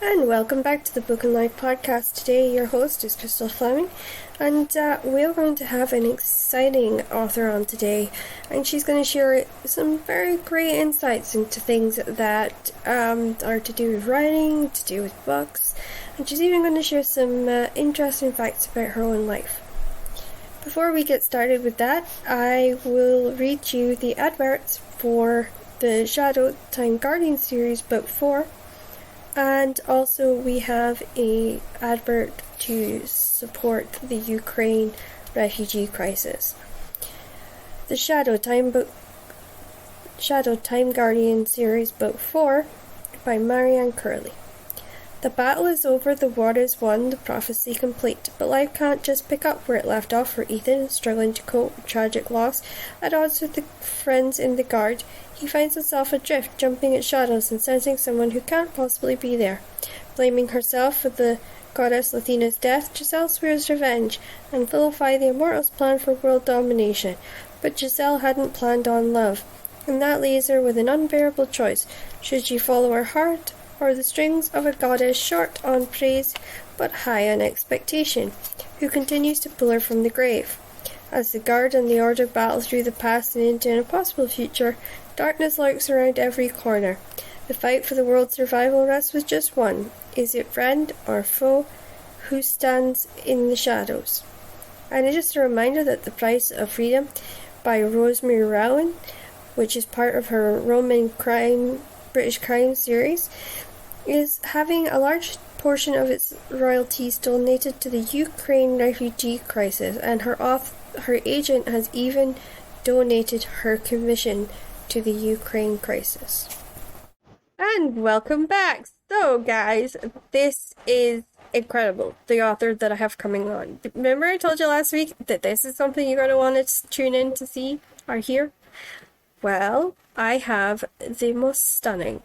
And welcome back to the Book and Life podcast. Today, your host is Crystal Fleming, and we are going to have an exciting author on today, and she's going to share some very great insights into things that are to do with writing, to do with books, and she's even going to share some interesting facts about her own life. Before we get started with that, I will read you the adverts for the Shadow Time Guardian series, book 4. And also we have a advert to support the Ukraine refugee crisis. The Shadow Time Guardian series, book 4 by Marianne Curley. The battle is over, the war is won, the prophecy complete, but life can't just pick up where it left off for Ethan, struggling to cope with tragic loss. At odds with the friends in the guard, he finds himself adrift, jumping at shadows and sensing someone who can't possibly be there. Blaming herself for the goddess Lathina's death, Giselle swears revenge and vilify the Immortals' plan for world domination. But Giselle hadn't planned on love, and that leaves her with an unbearable choice. Should she follow her heart, or the strings of a goddess short on praise but high on expectation, who continues to pull her from the grave? As the guard and the order battle through the past and into an impossible future, darkness lurks around every corner. The fight for the world's survival rests with just one. Is it friend or foe? Who stands in the shadows? And it's just a reminder that The Price of Freedom by Rosemary Rowan, which is part of her British crime series, is having a large portion of its royalties donated to the Ukraine refugee crisis, and her agent has even donated her commission to the Ukraine crisis. And welcome back! So guys, this is incredible, the author that I have coming on. Remember I told you last week that this is something you're going to want to tune in to see or hear? Well, I have the most stunning,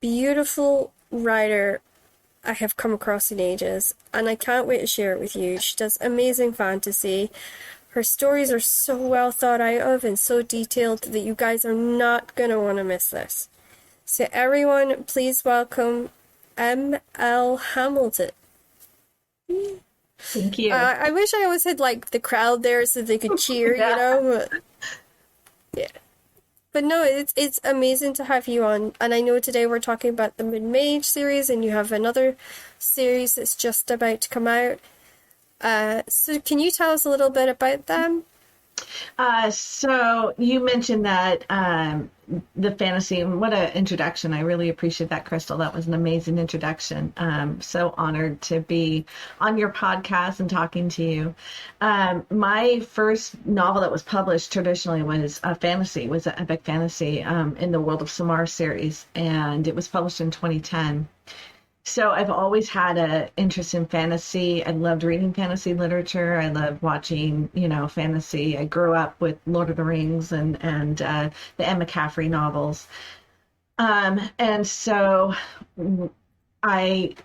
beautiful writer I have come across in ages, and I can't wait to share it with you. She does amazing fantasy. Her stories are so well thought out of and so detailed that you guys are not going to want to miss this. So everyone, please welcome M.L. Hamilton. Thank you. I wish I always had like the crowd there so they could cheer, Yeah. you know? But, yeah. But no, it's amazing to have you on. And I know today we're talking about the Moon Mage series, and you have another series that's just about to come out. So can you tell us a little bit about them? So you mentioned that the fantasy, and what an introduction. I really appreciate that, Crystal. That was an amazing introduction. So honored to be on your podcast and talking to you. My first novel that was published traditionally was a fantasy, was an epic fantasy in the World of Samar series, and it was published in 2010. So I've always had an interest in fantasy. I loved reading fantasy literature. I loved watching, fantasy. I grew up with Lord of the Rings and the Emma Caffrey novels. And so I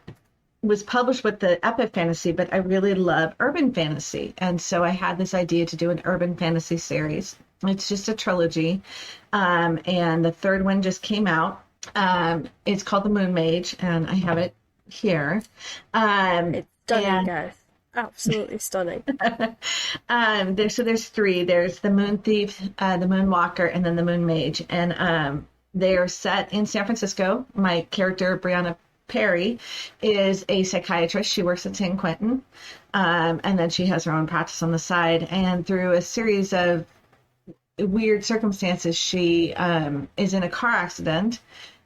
was published with the epic fantasy, but I really love urban fantasy. And so I had this idea to do an urban fantasy series. It's just a trilogy. And the third one just came out. It's called The Moon Mage, and I have it here. It's stunning, guys. Absolutely stunning. There's three. There's the Moon Thief, the Moon Walker, and then the Moon Mage. And they are set in San Francisco. My character, Brianna Perry, is a psychiatrist. She works at San Quentin. And then she has her own practice on the side. And through a series of weird circumstances, she is in a car accident,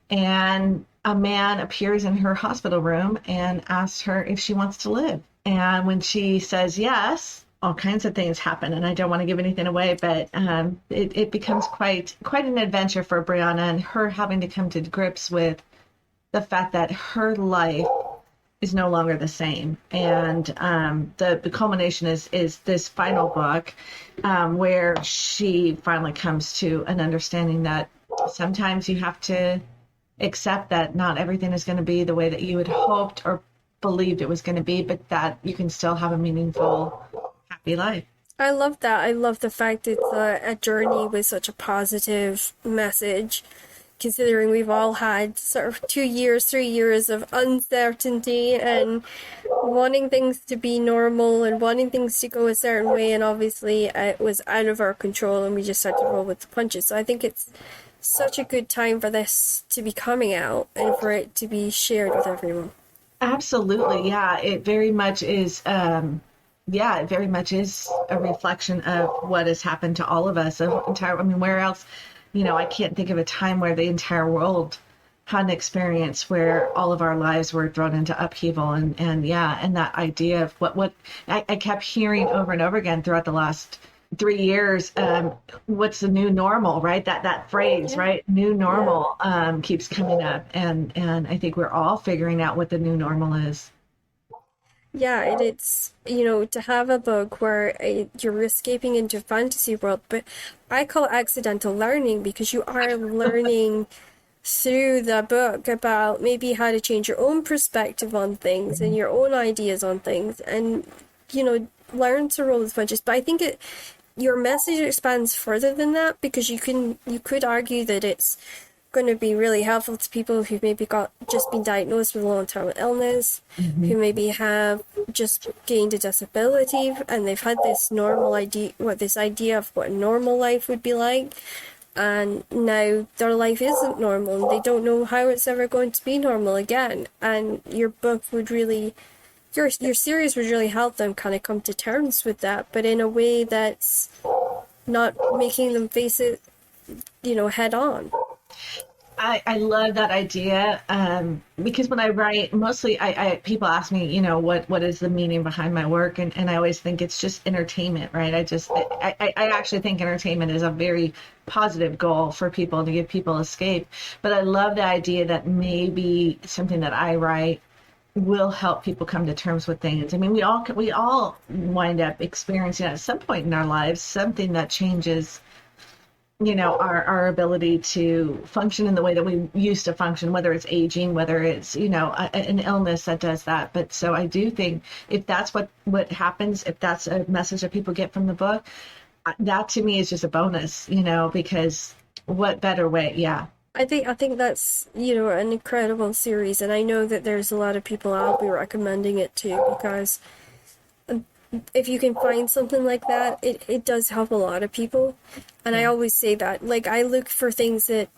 and a man appears in her hospital room and asks her if she wants to live. And when she says yes, all kinds of things happen, and I don't want to give anything away, but it becomes quite an adventure for Brianna, and her having to come to grips with the fact that her life is no longer the same. And the culmination is this final book where she finally comes to an understanding that sometimes you have to accept that not everything is going to be the way that you had hoped or believed it was going to be, but that you can still have a meaningful, happy life. I love that. I love the fact it's a journey with such a positive message. considering we've all had sort of 2 years, 3 years of uncertainty and wanting things to be normal and wanting things to go a certain way, and obviously it was out of our control and we just had to roll with the punches. So I think it's such a good time for this to be coming out and for it to be shared with everyone. Absolutely. Yeah. It very much is. Yeah, it very much is a reflection of what has happened to all of us. I mean, where else, I can't think of a time where the entire world had an experience where all of our lives were thrown into upheaval. And yeah, and that idea of what I kept hearing over and over again throughout the last 3 years, what's the new normal, right? That phrase, right? New normal, keeps coming up. And I think we're all figuring out what the new normal is. Yeah, and it's, to have a book where you're escaping into a fantasy world, but I call it accidental learning because you are learning through the book about maybe how to change your own perspective on things and your own ideas on things and, learn to roll with punches. But I think your message expands further than that because you could argue that it's going to be really helpful to people who maybe just been diagnosed with a long-term illness, who maybe have just gained a disability and they've had this this idea of what a normal life would be like, and now their life isn't normal and they don't know how it's ever going to be normal again. And your book would really, your series would really help them kind of come to terms with that, but in a way that's not making them face it, head on. I love that idea because when I write, mostly people ask me, what is the meaning behind my work, and I always think it's just entertainment, right? I actually think entertainment is a very positive goal for people to give people escape, but I love the idea that maybe something that I write will help people come to terms with things. I mean, we all wind up experiencing at some point in our lives something that changes our ability to function in the way that we used to function, whether it's aging, whether it's, an illness that does that. But so I do think if that's what happens, if that's a message that people get from the book, that to me is just a bonus, because what better way? Yeah. I think that's, an incredible series. And I know that there's a lot of people I'll be recommending it to because if you can find something like that, it does help a lot of people. And I always say that, like, I look for things that,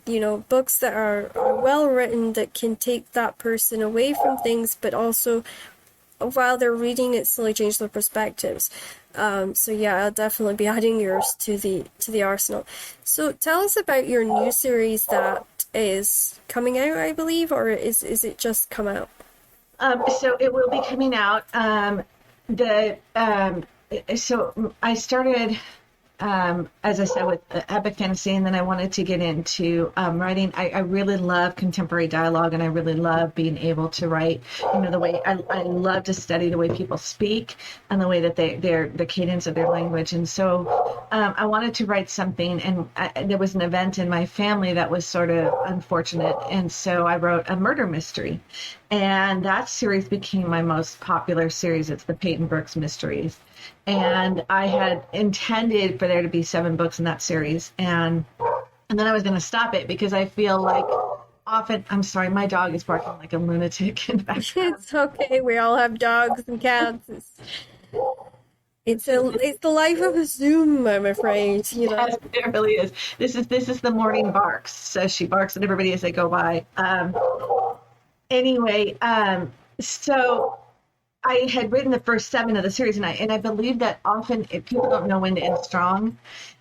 books that are well written that can take that person away from things, but also while they're reading it, slowly change their perspectives. So yeah, I'll definitely be adding yours to the arsenal. So tell us about your new series that is coming out, I believe, or is it just come out? So it will be coming out. So I started, as I said, with epic fantasy, and then I wanted to get into writing. I really love contemporary dialogue, and I really love being able to write, the way I love to study the way people speak and the way that the cadence of their language. And so I wanted to write something, and there was an event in my family that was sort of unfortunate. And so I wrote a murder mystery. And that series became my most popular series. It's the Peyton Brooks Mysteries. And I had intended for there to be 7 books in that series. And then I was going to stop it because I feel like often, I'm sorry, my dog is barking like a lunatic in the background. It's okay. We all have dogs and cats. It's the life of a Zoom, I'm afraid. Yes, it really is. This is the morning barks. So she barks at everybody as they go by. Anyway, so I had written the first 7 of the series, and I believe that often if people don't know when to end strong,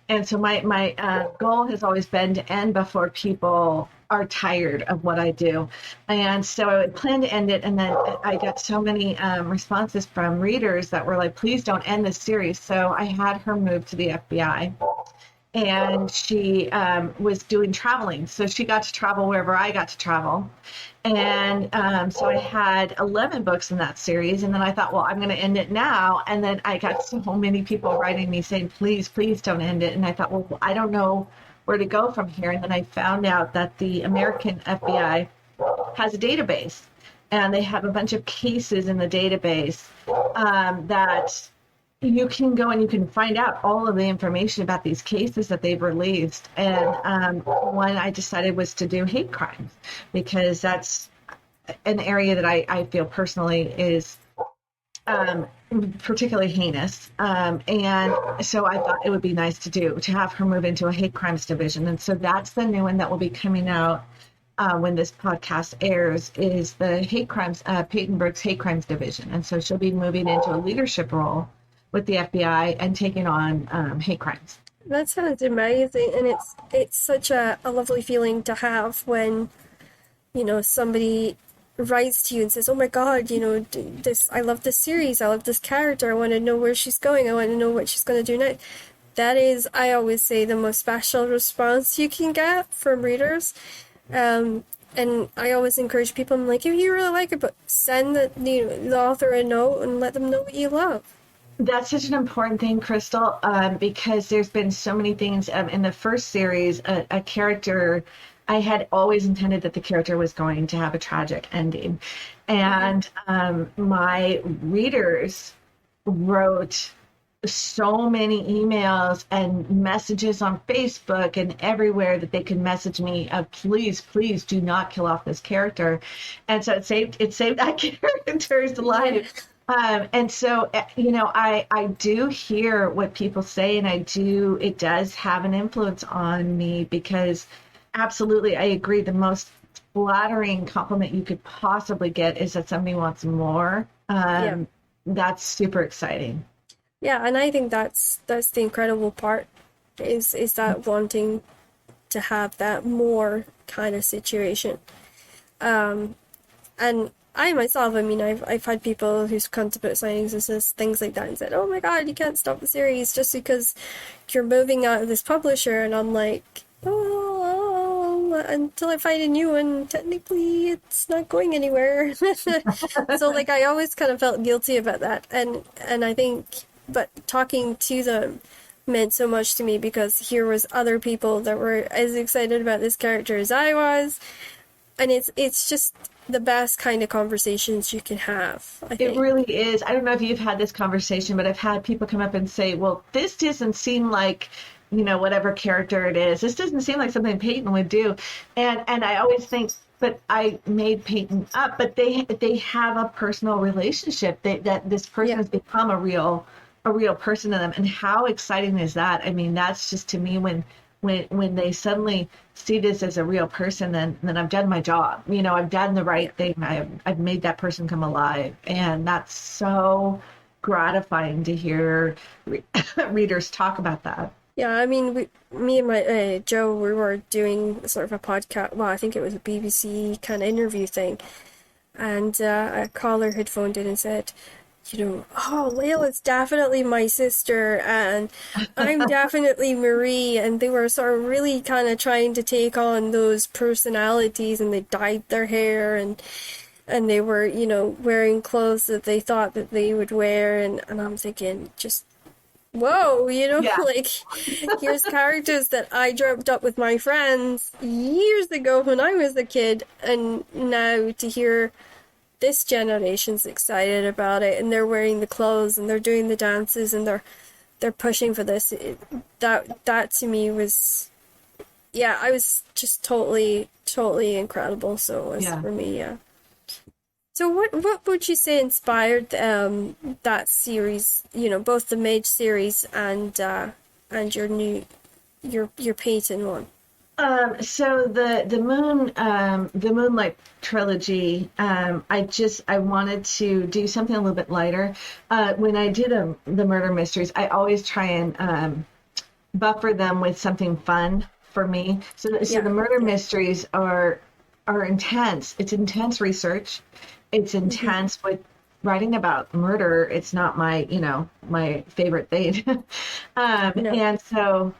and so my goal has always been to end before people are tired of what I do, and so I would plan to end it, and then I got so many responses from readers that were like, "Please don't end this series." So I had her move to the FBI. And she was doing traveling. So she got to travel wherever I got to travel. And so I had 11 books in that series. And then I thought, well, I'm going to end it now. And then I got so many people writing me saying, please, please don't end it. And I thought, well, I don't know where to go from here. And then I found out that the American FBI has a database. And they have a bunch of cases in the database that you can go and you can find out all of the information about these cases that they've released. And one I decided was to do hate crimes, because that's an area that I feel personally is um, particularly heinous. And so I thought it would be nice to have her move into a hate crimes division. And so that's the new one that will be coming out when this podcast airs, is the hate crimes, Peyton Brooks hate crimes division. And so she'll be moving into a leadership role with the FBI and taking on hate crimes. That sounds amazing, and it's such a lovely feeling to have when, somebody writes to you and says, "Oh my God, this, I love this series, I love this character, I want to know where she's going, I want to know what she's going to do next." That is, I always say, the most special response you can get from readers. And I always encourage people, I'm like, if you really like it, but send the author a note and let them know what you love. That's such an important thing, Crystal, because there's been so many things. In the first series, a character, I had always intended that the character was going to have a tragic ending. And my readers wrote so many emails and messages on Facebook and everywhere that they could message me, please do not kill off this character. And so it saved that character's life. And so, I do hear what people say, and it does have an influence on me, because absolutely, I agree. The most flattering compliment you could possibly get is that somebody wants more. That's super exciting. Yeah, and I think that's the incredible part, is that wanting to have that more kind of situation. And I myself, I mean, I've had people who's come to book signings and says things like that and said, "Oh my God, you can't stop the series just because you're moving out of this publisher." And I'm like, "Oh, until I find a new one, technically it's not going anywhere." So like, I always kind of felt guilty about that. And I think, but talking to them meant so much to me, because here was other people that were as excited about this character as I was. And it's just the best kind of conversations you can have, I think. It really is. I don't know if you've had this conversation, but I've had people come up and say, "Well, this doesn't seem like, whatever character it is. This doesn't seem like something Peyton would do." And I always think, but I made Peyton up, but they have a personal relationship. That this person has become a real person to them. And how exciting is that? I mean, that's just, to me, when they suddenly see this as a real person, then I've done my job. I've done the right thing. I've made that person come alive. And that's so gratifying to hear readers talk about that. Yeah, I mean, me and my Joe, we were doing sort of a podcast. Well, I think it was a BBC kind of interview thing. And a caller had phoned in and said, "Oh, Layla's definitely my sister, and I'm definitely Marie." And they were sort of really kind of trying to take on those personalities, and they dyed their hair, and they were, wearing clothes that they thought that they would wear. And I'm thinking, just, whoa, like, here's characters that I dreamt up with my friends years ago when I was a kid, and now to hear this generation's excited about it, and they're wearing the clothes, and they're doing the dances, and they're pushing for this. That to me was, I was just totally incredible. So it was for me, yeah. So what would you say inspired that series? Both the Mage series and your Peyton one. So the Moonlight trilogy, I wanted to do something a little bit lighter. When I do the murder mysteries, I always try and buffer them with something fun for me. So the murder mysteries are intense. It's intense research. It's intense with writing about murder. It's not my my favorite thing. And so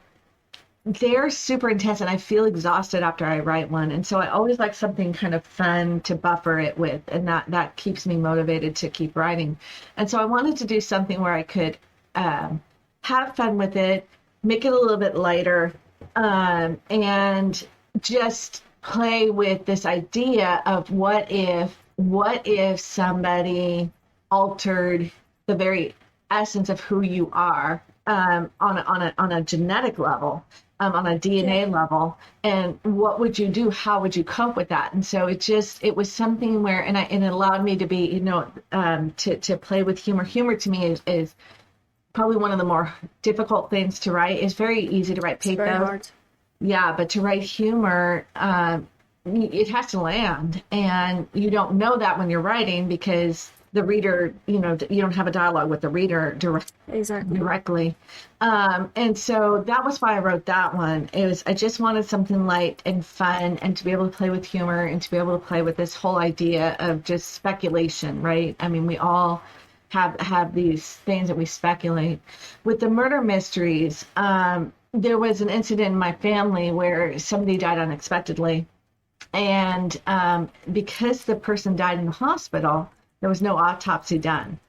they're super intense, and I feel exhausted after I write one. And so I always like something kind of fun to buffer it with, and that keeps me motivated to keep writing. And so I wanted to do something where I could have fun with it, make it a little bit lighter, and just play with this idea of what if somebody altered the very essence of who you are, on a genetic level, on a DNA level, and what would you do? How would you cope with that? And so it was something where, and it allowed me to be, to play with humor. Humor to me is probably one of the more difficult things to write. It's very easy to write It's very pathos. hard. Yeah, but to write humor, it has to land, and you don't know that when you're writing because the reader, you don't have a dialogue with the reader Exactly. directly. And so that was why I wrote that one. I just wanted something light and fun, and to be able to play with humor, and to be able to play with this whole idea of just speculation, right? I mean, we all have these things that we speculate. With the murder mysteries, there was an incident in my family where somebody died unexpectedly. And because the person died in the hospital, there was no autopsy done.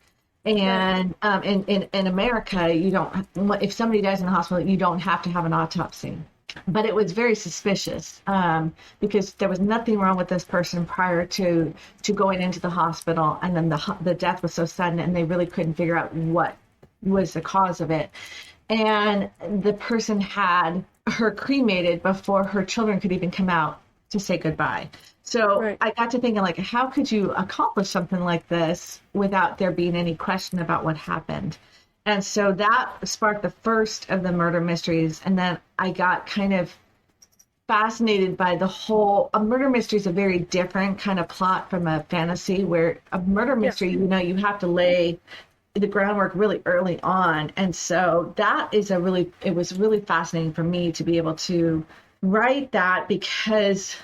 And in America, if somebody dies in the hospital, you don't have to have an autopsy. But it was very suspicious, because there was nothing wrong with this person prior to going into the hospital, and then the death was so sudden, and they really couldn't figure out what was the cause of it. And the person had her cremated before her children could even come out to say goodbye. So Right. I got to thinking, like, how could you accomplish something like this without there being any question about what happened? And so that sparked the first of the murder mysteries. And then I got kind of fascinated by a murder mystery is a very different kind of plot from a fantasy, where a murder mystery, you have to lay the groundwork really early on. And so it was really fascinating for me to be able to write that, because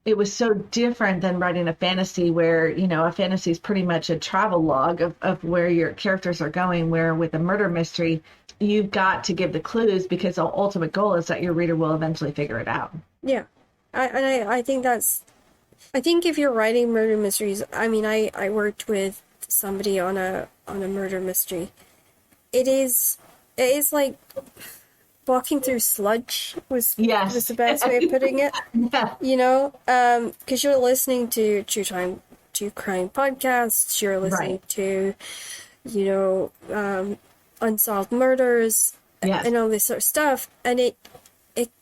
it was so different than writing a fantasy where, a fantasy is pretty much a travel log of where your characters are going, where with a murder mystery, you've got to give the clues, because the ultimate goal is that your reader will eventually figure it out. Yeah. I think I think if you're writing murder mysteries, I mean, I worked with somebody on a murder mystery. It is like walking through sludge was Yes. the best way of putting it. Yeah. Because you're listening to true crime podcasts, you're listening Right. to, unsolved murders, Yes. and all this sort of stuff, and it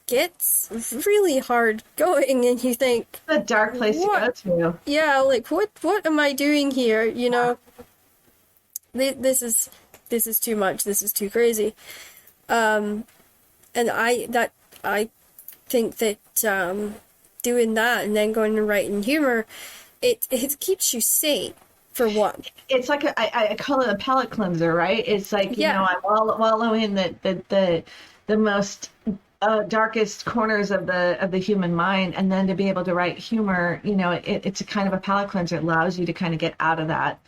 gets really hard going, and you think, The dark place What? to go to. yeah, like what am I doing here? This is too much. This is too crazy. And I think that doing that and then going and writing humor, it keeps you sane, for one. It's like I call it a palate cleanser, right? It's like, Yeah. I'm wallowing the most darkest corners of the human mind, and then to be able to write humor, it's a kind of a palate cleanser. It allows you to kind of get out of that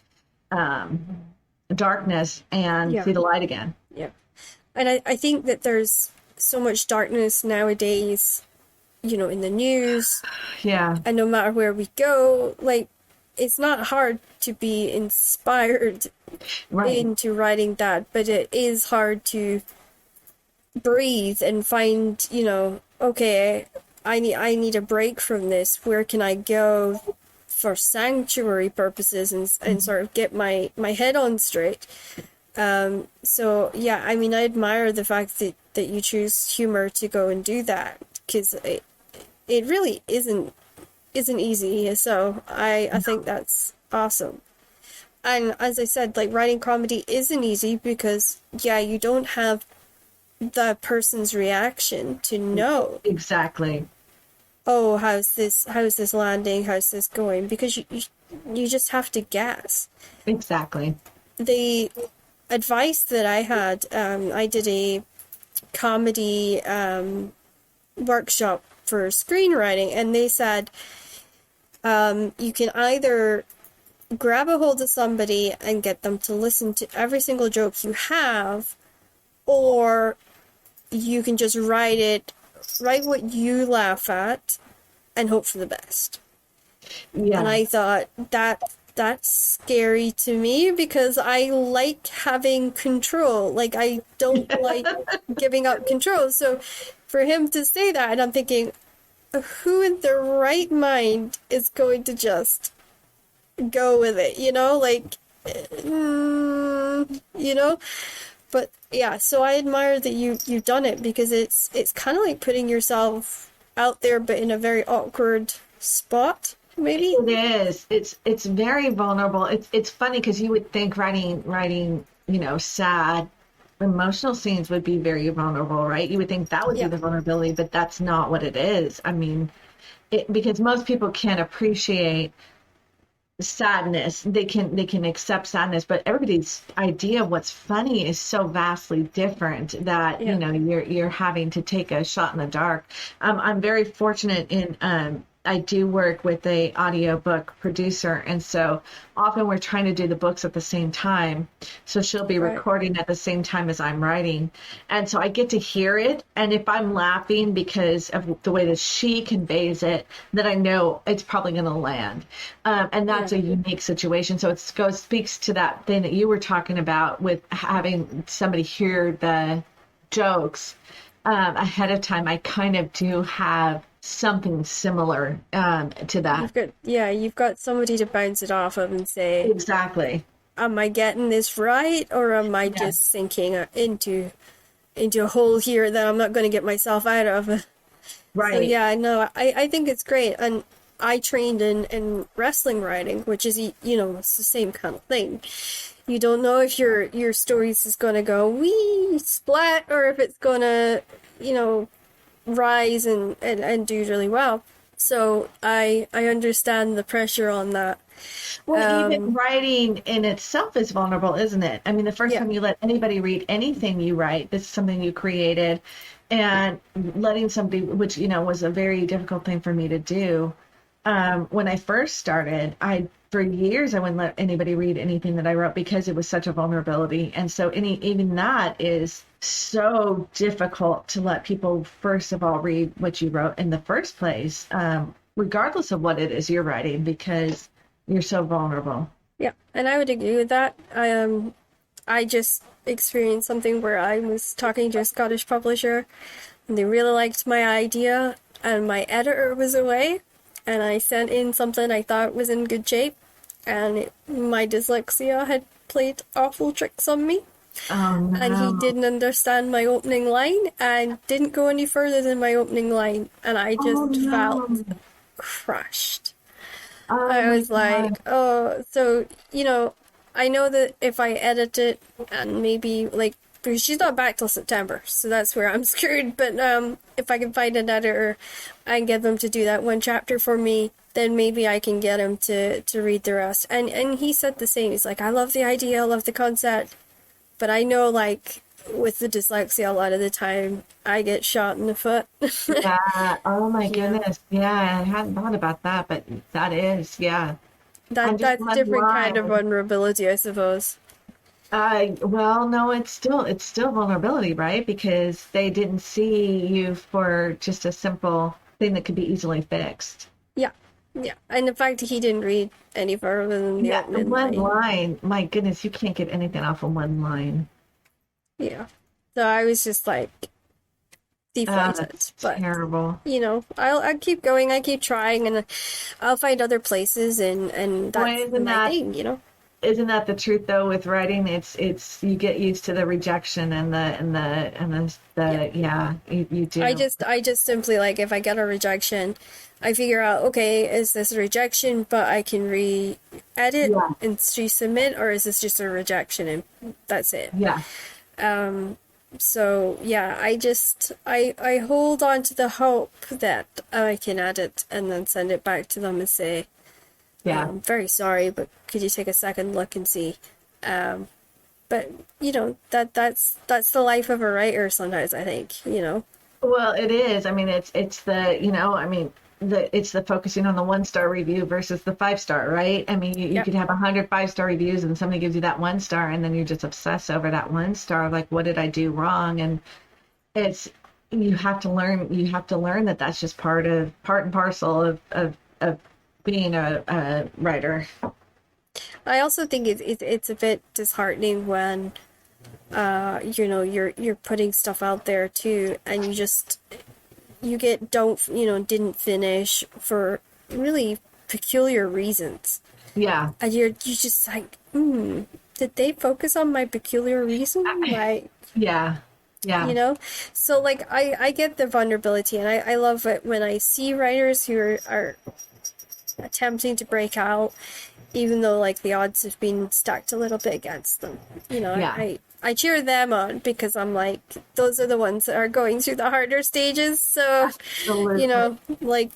darkness and Yeah. see the light again. Yeah. And I think that there's so much darkness nowadays, in the news, Yeah. and no matter where we go, like, it's not hard to be inspired Right. into writing that, but it is hard to breathe and find, okay, I need a break from this. Where can I go for sanctuary purposes and sort of get my head on straight? So yeah, I mean, I admire the fact that you choose humor to go and do that, because it really isn't easy. So I think that's awesome. And as I said, like, writing comedy isn't easy because, yeah, you don't have the person's reaction to know, Exactly. oh, how's this landing, how's this going, because you just have to guess. Exactly. The advice that I had, I did a comedy workshop for screenwriting, and they said you can either grab a hold of somebody and get them to listen to every single joke you have, or you can just write what you laugh at and hope for the best. Yeah. And I thought that's scary to me, because I like having control. Like, I don't like giving up control. So for him to say that, and I'm thinking, who in their right mind is going to just go with it? Like, you know. But yeah, so I admire that you've done it, because it's kind of like putting yourself out there, but in a very awkward spot, maybe. It is. It's very vulnerable. It's funny because you would think writing, sad, emotional scenes would be very vulnerable, right? You would think that would be Yeah, the vulnerability, but that's not what it is. I mean, because most people can't appreciate sadness. They can accept sadness, but everybody's idea of what's funny is so vastly different that yeah. you're having to take a shot in the dark. I'm very fortunate in I do work with a audiobook producer, and so often we're trying to do the books at the same time. So she'll be Right. recording at the same time as I'm writing, and so I get to hear it. And if I'm laughing because of the way that she conveys it, then I know it's probably going to land. And Yeah. that's a unique situation. So speaks to that thing that you were talking about with having somebody hear the jokes ahead of time. I kind of do have something similar to that. You've got somebody to bounce it off of and say, Exactly. am I getting this right, or am I Yeah. just sinking into a hole here that I'm not going to get myself out of? So Right. yeah, no, I think it's great. And I trained in wrestling writing, which is, it's the same kind of thing. You don't know if your stories is gonna go wee splat, or if it's gonna, rise and do really well. So I understand the pressure on that. Well, even Um, writing in itself is vulnerable, isn't it? I mean, the first yeah, time you let anybody read anything you write, this is something you created, and letting somebody, which, was a very difficult thing for me to do. When I first started, for years, I wouldn't let anybody read anything that I wrote because it was such a vulnerability. And so even that is so difficult to let people, first of all, read what you wrote in the first place, regardless of what it is you're writing, because you're so vulnerable. yeah, and I would agree with that. I just experienced something where I was talking to a Scottish publisher, and they really liked my idea, and my editor was away, and I sent in something I thought was in good shape, and my dyslexia had played awful tricks on me, Oh and he no. didn't understand my opening line and didn't go any further than my opening line, and I Oh just felt no. crushed. Oh I my was God. like, oh, so, I know that if I edit it and maybe like, because she's not back till September, so that's where I'm screwed. But if I can find an editor and get them to do that one chapter for me, then maybe I can get him to read the rest. And he said the same. He's like, I love the idea, I love the concept, but I know, like, with the dyslexia, a lot of the time I get shot in the foot. Yeah. Oh my You know, goodness. Yeah, I hadn't thought about that, but that is, yeah. I'm just that's a one different kind of line. vulnerability, I suppose. Well, no, it's still vulnerability, right? Because they didn't see you for just a simple thing that could be easily fixed. Yeah, yeah. And the fact that he didn't read any further than the Yeah, opening one line. line. My goodness, you can't get anything off of one line. Yeah. So I was just like deflated. That's But terrible. I'll keep going. I keep trying, and I'll find other places, and Boy, that's isn't my that thing. isn't that the truth though with writing? It's you get used to the rejection Yeah. the yeah, you I do. just I just simply, like, if I get a rejection, I figure out, okay, is this a rejection, but I can re-edit Yeah, and resubmit, or is this just a rejection and that's it? yeah, So yeah, I hold on to the hope that I can edit and then send it back to them and say, yeah. I'm very sorry, but could you take a second look and see? Um, but that's the life of a writer sometimes, I think. Well, it is. I mean, it's the, I mean, it's the focusing on the 1 star review versus the 5 star, right? I mean, you Yep. could have 100 5 star reviews and somebody gives you that 1 star and then you just obsess over that 1 star, like, what did I do wrong? And it's you have to learn that that's just part and parcel of being a writer. I also think it's a bit disheartening when you're putting stuff out there too, and you get don't didn't finish for really peculiar reasons, Yeah. and you're just like, hmm. did they focus on my peculiar reason? Like, Yeah. Yeah. you know? So, like, I get the vulnerability, and I love it when I see writers who are attempting to break out, even though, like, the odds have been stacked a little bit against them. You know, Yeah. I cheer them on because I'm like, those are the ones that are going through the harder stages. So, you Absolutely. know, like,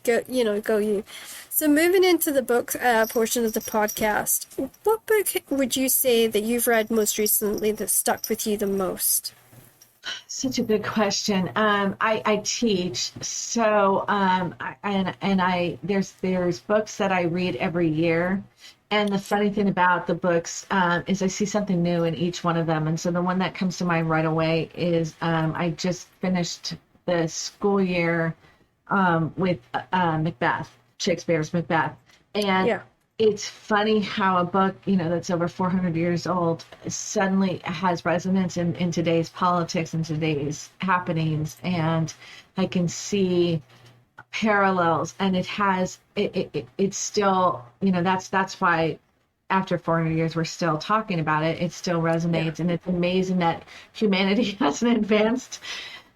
go you. So moving into the book portion of the podcast, what book would you say that you've read most recently that stuck with you the most? Such a good question. I teach, so and I there's books that I read every year, and the funny thing about the books is I see something new in each one of them. And so the one that comes to mind right away is I just finished the school year with Macbeth, Shakespeare's Macbeth, and Yeah. it's funny how a book, that's over 400 years old suddenly has resonance in today's politics and today's happenings. And I can see parallels, and it's still, that's why after 400 years, we're still talking about it. It still Yeah. resonates. And it's amazing that humanity hasn't advanced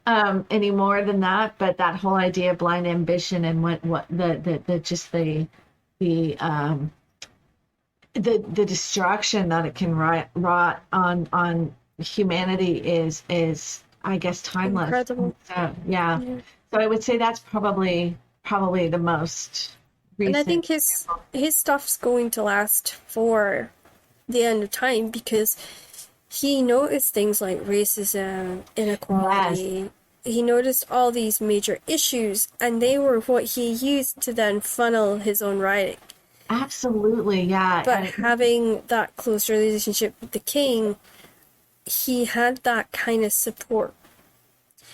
any more than that. But that whole idea of blind ambition and what the just the the destruction that it can wrought on humanity is I guess timeless. Incredible. So yeah, Yeah. so I would say that's probably the most And I recent think his stuff's going to last for the end of time because he noticed things like racism, yes, inequality. He noticed all these major issues, and they were what he used to then funnel his own writing. absolutely, yeah, But having that close relationship with the king, he had that kind of support.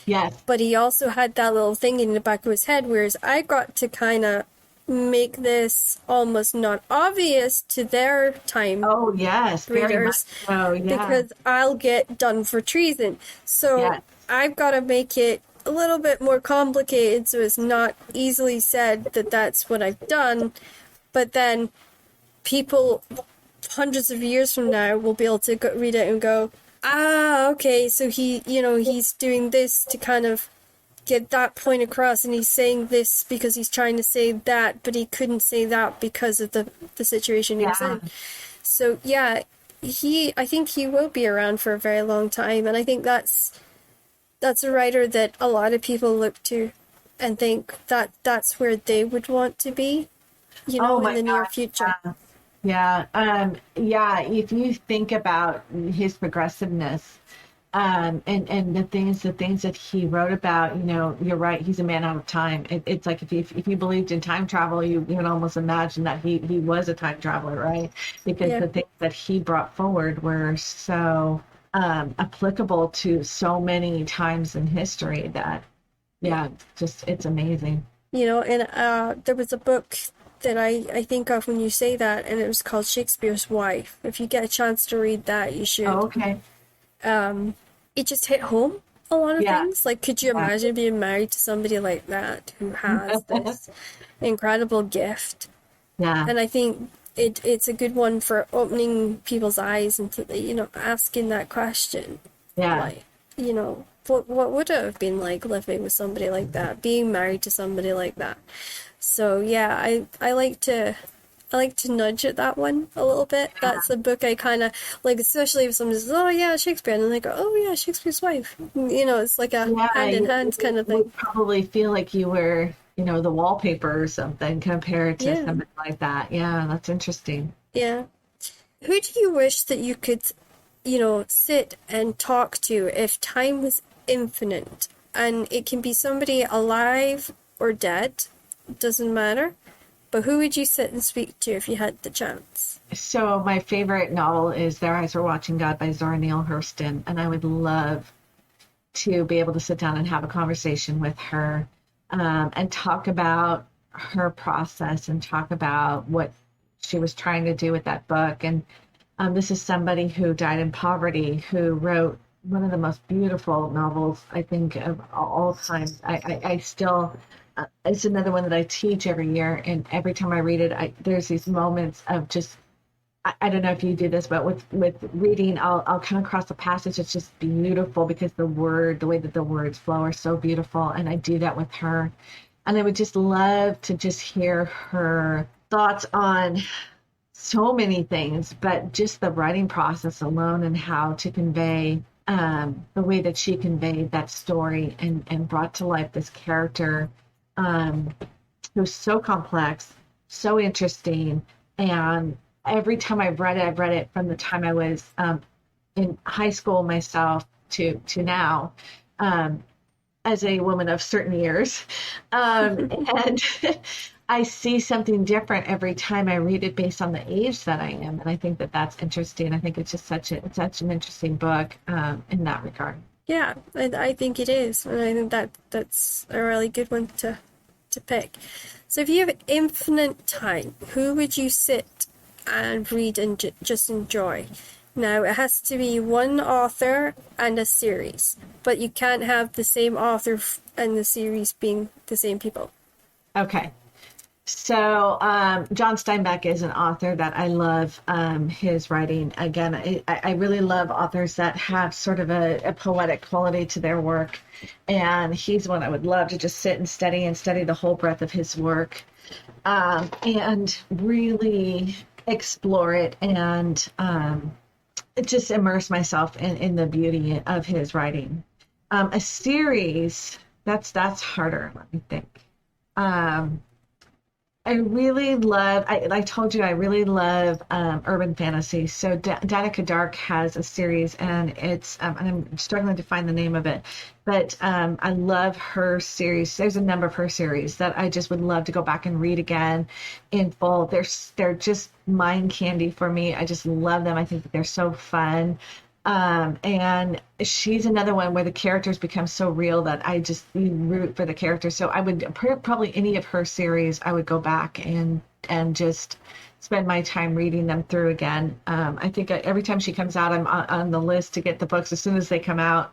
yes, But he also had that little thing in the back of his head, whereas I got to kind of make this almost not obvious to their time oh yes, very much readers so, yeah, because I'll get done for treason. So yes, I've got to make it a little bit more complicated so it's not easily said that that's what I've done. But then people hundreds of years from now will be able to read it and go, ah, okay, so he's doing this to kind of get that point across, and he's saying this because he's trying to say that, but he couldn't say that because of the situation he was yeah. in. So yeah, I think he will be around for a very long time, and I think that's a writer that a lot of people look to and think that that's where they would want to be, Oh in my the near God, future. yeah, yeah. If you think about his progressiveness, and the things that he wrote about, you're right. He's a man out of time. It's like if you believed in time travel, you can almost imagine that he was a time traveler, right? Because Yeah. the things that he brought forward were so applicable to so many times in history that, yeah, just it's amazing. And there was a book that I think of when you say that, and it was called Shakespeare's Wife. If you get a chance to read that, you Oh, should. okay. It just hit home a lot of Yeah. things. Like, could you Yeah. imagine being married to somebody like that who has this incredible gift? Yeah. And I think it's a good one for opening people's eyes into asking that question. Yeah. Like, what would it have been like living with somebody like that, being married to somebody like that? So yeah, I like to nudge at that one a little bit. That's a book I kind of like, especially if someone says, "Oh yeah, Shakespeare," and they go, "Oh yeah, Shakespeare's Wife." It's like a Yeah, hand in you hand kind of thing. would probably feel like you were, the wallpaper or something compared to Yeah, something like that. Yeah, that's interesting. yeah. Who do you wish that you could, sit and talk to if time was infinite? And it can be somebody alive or dead, doesn't matter. But who would you sit and speak to if you had the chance? So my favorite novel is Their Eyes Were Watching God by Zora Neale Hurston, and I would love to be able to sit down and have a conversation with her, and talk about her process and talk about what she was trying to do with that book. And this is somebody who died in poverty, who wrote one of the most beautiful novels, I think, of all time. I still, it's another one that I teach every year, and every time I read it, there's these moments of just I don't know if you do this, but with reading, I'll come across a passage that's just beautiful because the way that the words flow are so beautiful, and I do that with her. And I would just love to just hear her thoughts on so many things, but just the writing process alone and how to convey the way that she conveyed that story and brought to life this character um, who's so complex, so interesting. And every time I've read it from the time I was in high school myself to now. As a woman of certain years. And I see something different every time I read it based on the age that I am. And I think that that's interesting. I think it's just such an interesting book in that regard. Yeah, I think it is, and I think that's a really good one to pick. So if you have infinite time, who would you sit and read and just enjoy? Now, it has to be one author and a series, but you can't have the same author and the series being the same people. Okay. So John Steinbeck is an author that I love his writing. Again, I really love authors that have sort of a poetic quality to their work. And he's one I would love to just sit and study the whole breadth of his work and really explore it and just immerse myself in the beauty of his writing. A series, that's harder, let me think. I really love, I told you, I really love urban fantasy. So Danica Dark has a series, and it's, and I'm struggling to find the name of it, but I love her series. There's a number of her series that I just would love to go back and read again in full. They're just mind candy for me. I just love them. I think that they're so fun. And she's another one where the characters become so real that I just root for the characters. So I would probably any of her series, I would go back and just spend my time reading them through again. I think every time she comes out, I'm on the list to get the books as soon as they come out.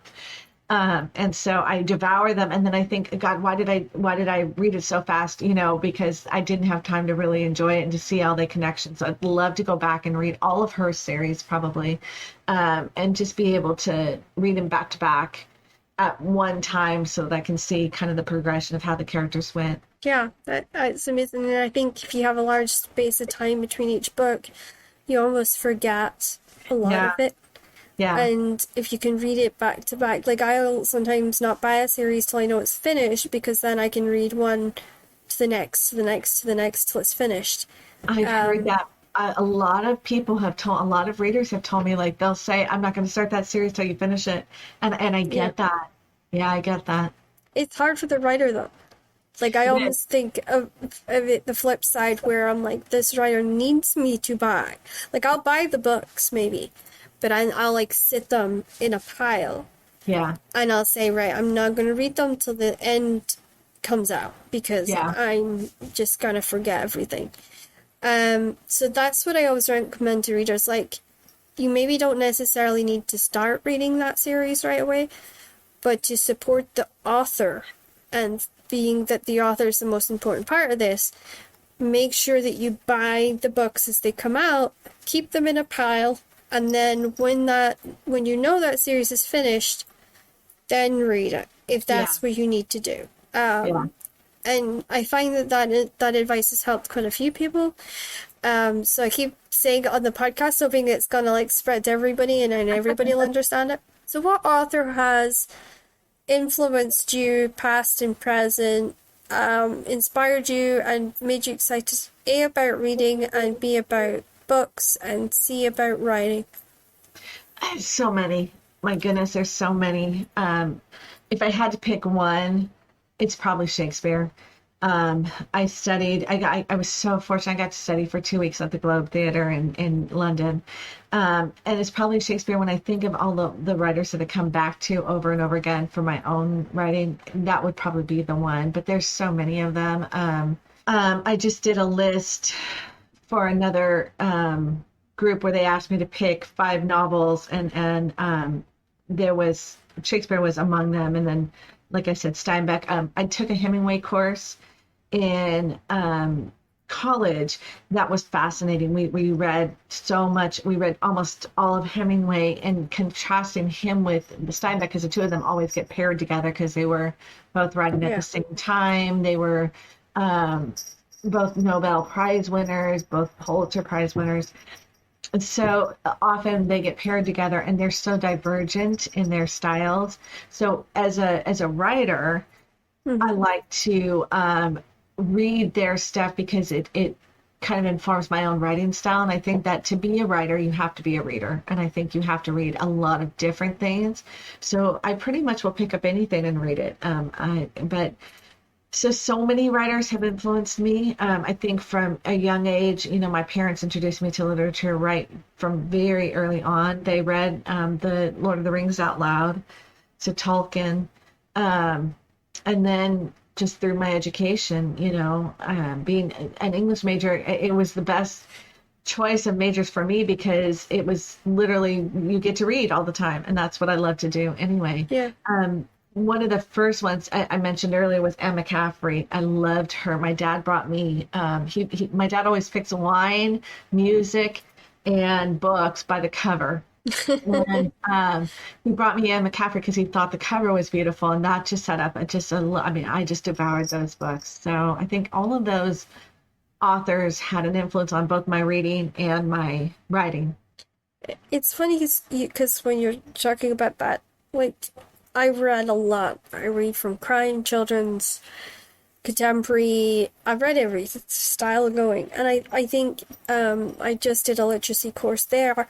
And so I devour them, and then I think, God, why did I read it so fast? Because I didn't have time to really enjoy it and to see all the connections. So I'd love to go back and read all of her series probably, and just be able to read them back to back at one time so that I can see kind of the progression of how the characters went. Yeah, that's amazing. And I think if you have a large space of time between each book, you almost forget a lot of it. Yeah. And if you can read it back to back, like I'll sometimes not buy a series till I know it's finished, because then I can read one to the next, to the next, to the next till it's finished. I've heard that. A lot of readers have told me, like, they'll say, I'm not going to start that series till you finish it. And I get that. Yeah, I get that. It's hard for the writer though. Like I almost think of it the flip side, where I'm like, this writer needs me to buy. Like I'll buy the books maybe, but I'll like sit them in a pile. Yeah. And I'll say, right, I'm not going to read them till the end comes out, because I'm just going to forget everything. So that's what I always recommend to readers. Like, you maybe don't necessarily need to start reading that series right away, but to support the author, and being that the author is the most important part of this, make sure that you buy the books as they come out, keep them in a pile, and then when you know that series is finished, then read it, if that's what you need to do. And I find that advice has helped quite a few people. So I keep saying it on the podcast, hoping it's gonna like spread to everybody, and then everybody will understand it. So what author has influenced you, past and present, inspired you and made you excited, A, about reading, and B, about books, and C, about writing? So many. My goodness, there's so many. If I had to pick one, it's probably Shakespeare. I studied, I was so fortunate. I got to study for 2 weeks at the Globe Theatre in London. And it's probably Shakespeare. When I think of all the writers that I come back to over and over again for my own writing, that would probably be the one. But there's so many of them. I just did a list for another group where they asked me to pick 5 novels, and there was Shakespeare was among them, and then, like I said, Steinbeck. I took a Hemingway course in college, that was fascinating. We read so much. We read almost all of Hemingway, and contrasting him with Steinbeck, because the two of them always get paired together because they were both writing at the Yeah. same time. They were um, both Nobel Prize winners, both Pulitzer Prize winners. And so often they get paired together, and they're so divergent in their styles. So as a writer, I Mhm. like to read their stuff because it kind of informs my own writing style. And I think that to be a writer, you have to be a reader. And I think you have to read a lot of different things. So I pretty much will pick up anything and read it. But so many writers have influenced me. I think from a young age, my parents introduced me to literature right from very early on. They read the Lord of the Rings out loud, so Tolkien. Um, and then just through my education, being an English major, it was the best choice of majors for me because it was literally you get to read all the time, and that's what I love to do anyway. Yeah. One of the first ones I mentioned earlier was Emma Caffrey. I loved her. My dad brought me. My dad always picks wine, music, and books by the cover. And he brought me Anne McCaffrey because he thought the cover was beautiful, and that just set up I mean, I just devoured those books. So I think all of those authors had an influence on both my reading and my writing. It's funny because when you're talking about that, like, I read a lot. I read from crime, children's, contemporary. I've read every style going, and I think I just did a literacy course there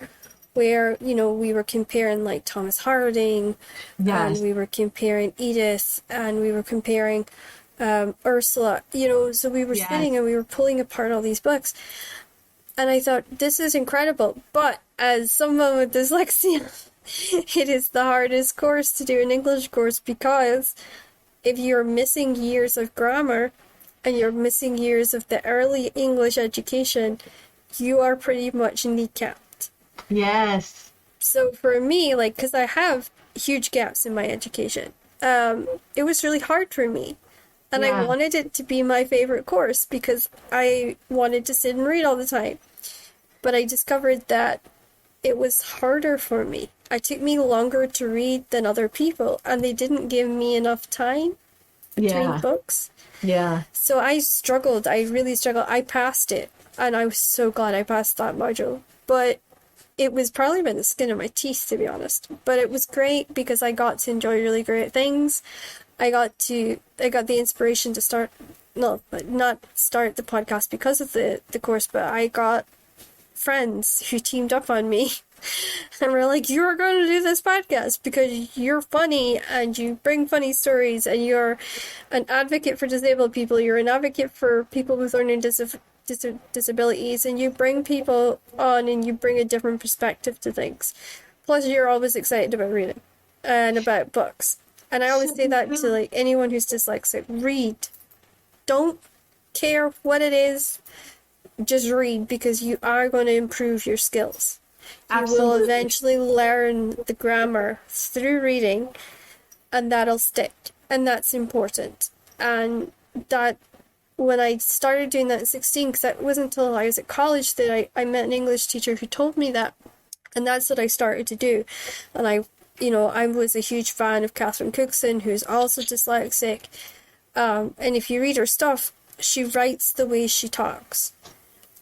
where we were comparing like Thomas Harding, and Yes, we were comparing Edith, and we were comparing Ursula. So we were yes, sitting and we were pulling apart all these books, and I thought, this is incredible. But as someone with dyslexia, it is the hardest course to do, an English course, because if you're missing years of grammar and you're missing years of the early English education, you are pretty much kneecapped. yes, So for me, like, because I have huge gaps in my education, it was really hard for me. And I yeah, wanted it to be my favorite course because I wanted to sit and read all the time. But I discovered that it was harder for me. It took me longer to read than other people, and they didn't give me enough time between yeah, books. yeah, So I struggled. I really struggled. I passed it, and I was so glad I passed that module. But it was probably by the skin of my teeth, to be honest. But it was great because I got to enjoy really great things. I got the inspiration to start, no, not start the podcast because of the course, but I got friends who teamed up on me and were like, you're going to do this podcast because you're funny and you bring funny stories and you're an advocate for disabled people, you're an advocate for people with learning disabilities, and you bring people on and you bring a different perspective to things. Plus, you're always excited about reading and about books. And I always say that to like anyone who's dyslexic: read. Don't care what it is, just read, because you are going to improve your skills. You will absolutely. eventually learn the grammar through reading, and that'll stick. And that's important. And that when I started doing that at 16, because it wasn't until I was at college that I met an English teacher who told me that. And that's what I started to do. And I was a huge fan of Catherine Cookson, who's also dyslexic. And if you read her stuff, she writes the way she talks.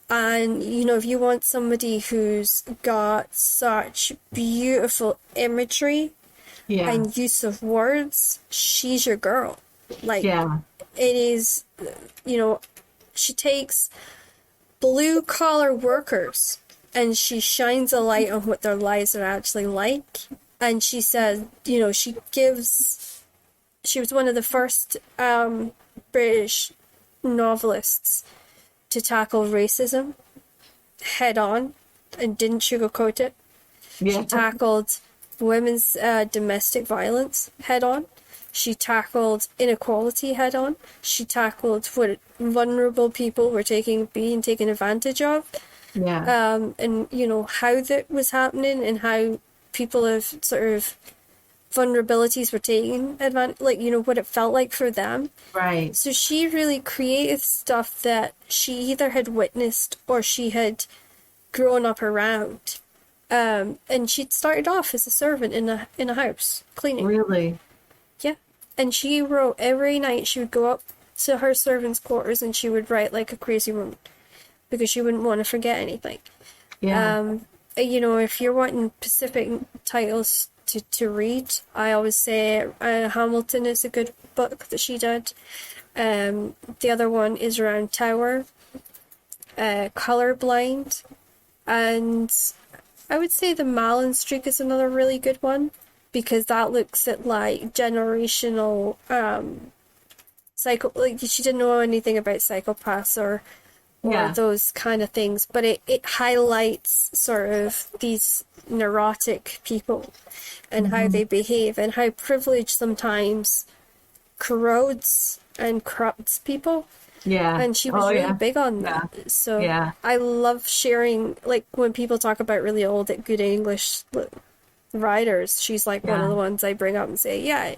And, if you want somebody who's got such beautiful imagery Yeah, and use of words, she's your girl. Like, yeah, it is, she takes blue collar workers and she shines a light on what their lives are actually like. And she said, she was one of the first British novelists to tackle racism head on and didn't sugarcoat it. yeah, She tackled women's domestic violence head on. She tackled inequality head on. She tackled what vulnerable people were being taken advantage of. yeah, And how that was happening and how people have sort of vulnerabilities were taken advantage, like, what it felt like for them. Right. So she really created stuff that she either had witnessed or she had grown up around. And she'd started off as a servant in a house cleaning. Really? Yeah. And she wrote every night. She would go up to her servants' quarters and she would write like a crazy woman because she wouldn't want to forget anything. Yeah. If you're wanting specific titles to read, I always say Hamilton is a good book that she did. The other one is around Tower, Colorblind, and I would say the Malin Streak is another really good one because that looks at like generational like she didn't know anything about psychopaths or Yeah. those kind of things, but it highlights sort of these neurotic people and how they behave and how privilege sometimes corrodes and corrupts people. Yeah. And she was really big on that. So Yeah. I love sharing, like when people talk about really old, good English writers, she's like one of the ones I bring up and say, yeah,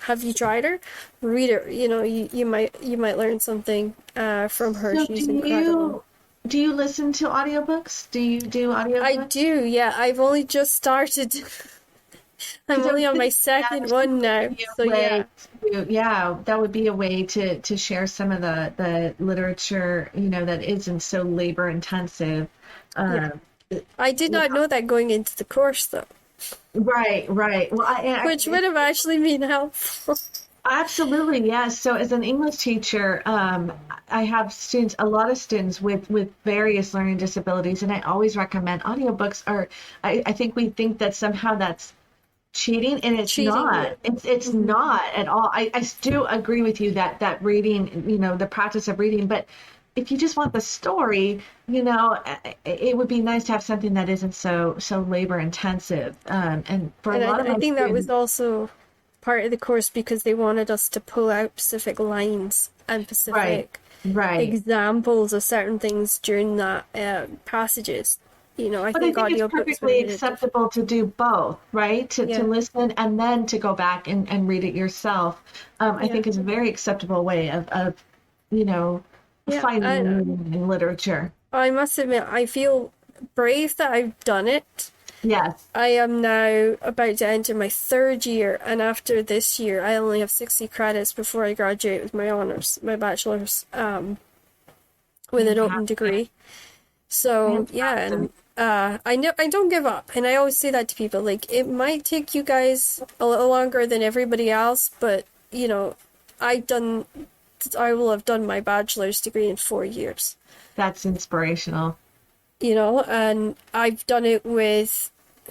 have you tried her? Read her. You might learn something from her. So She's incredible. do you listen to audiobooks? Do you do audiobooks? I do, yeah. I've only just started. I'm only on my second one now. So yeah. Yeah, that would be a way to share some of the literature, that isn't so labor intensive. Yeah. I did not know that going into the course though. Right. Well, Which would have actually been helpful. absolutely, yes. So as an English teacher, I have a lot of students with various learning disabilities, and I always recommend audiobooks. I think we think that somehow that's cheating, and it's not. It's not at all. I do agree with you that reading, the practice of reading, but if you just want the story, it would be nice to have something that isn't so labor intensive. And for a lot of I my think that was students, also part of the course because they wanted us to pull out specific lines and specific right. examples of certain things during that passages. I But think I think it's audiobooks perfectly made it acceptable to do both, right? To listen and then to go back and read it yourself. I think it's a very acceptable way of finding in literature. I must admit, I feel brave that I've done it. Yes. I am now about to enter my third year, and after this year, I only have 60 credits before I graduate with my honors, my bachelor's, with an open degree. So and I don't give up, and I always say that to people. Like, it might take you guys a little longer than everybody else, but I will have done my bachelor's degree in 4 years. That's inspirational. And I've done it with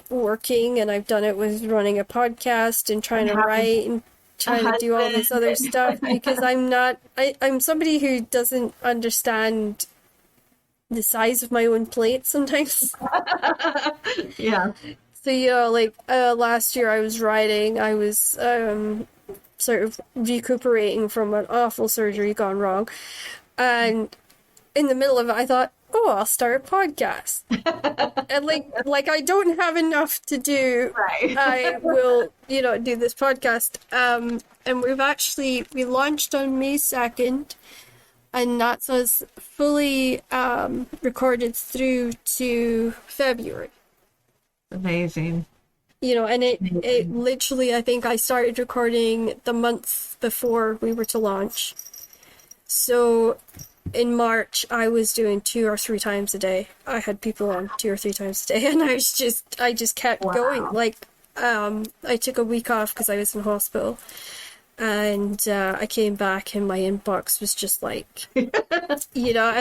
working, and I've done it with running a podcast and trying to write and trying to do all this other stuff because I'm somebody who doesn't understand the size of my own plate sometimes. Yeah. So, last year I was writing, I was sort of recuperating from an awful surgery gone wrong. And in the middle of it, I thought, oh, I'll start a podcast. And like I don't have enough to do. Right. I will, do this podcast. And we launched on May 2nd. And that's us fully recorded through to February. Amazing. And it literally, I think I started recording the month before we were to launch. So in March, I was doing 2 or 3 times a day. I had people on 2 or 3 times a day, and I just kept going. Like, I took a week off because I was in hospital. And I came back and my inbox was just like, and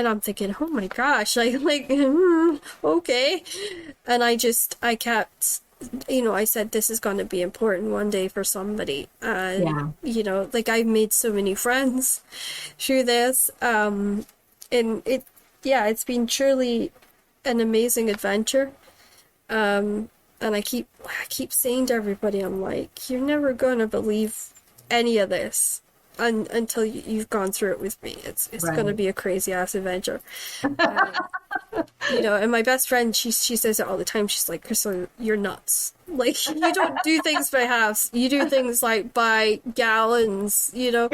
I'm thinking, oh my gosh, okay. And I kept, I said, this is going to be important one day for somebody. And, I've made so many friends through this. And it's been truly an amazing adventure. And I keep saying to everybody, I'm like, you're never going to believe any of this until you've gone through it with me. It's Right. going to be a crazy ass adventure. Um, you know, and my best friend, she says it all the time. She's like, Crystal, you're nuts. Like, you don't do things by halves. You do things like by gallons, you know?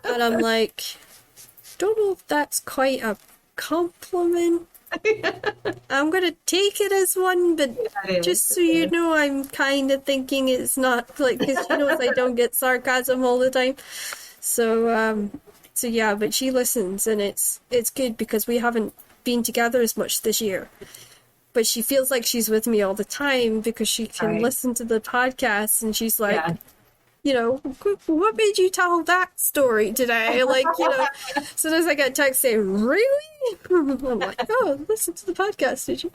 And I'm like, don't know if that's quite a compliment. I'm gonna take it as one, but just so you know, I'm kind of thinking it's not, like, because she knows I don't get sarcasm all the time. So yeah, but she listens, and it's good because we haven't been together as much this year. But she feels like she's with me all the time because she can Right. listen to the podcast, and she's like, Yeah. you know, what made you tell that story today? Like, you know, sometimes I get text saying, really? I'm like, oh, listen to the podcast, did you?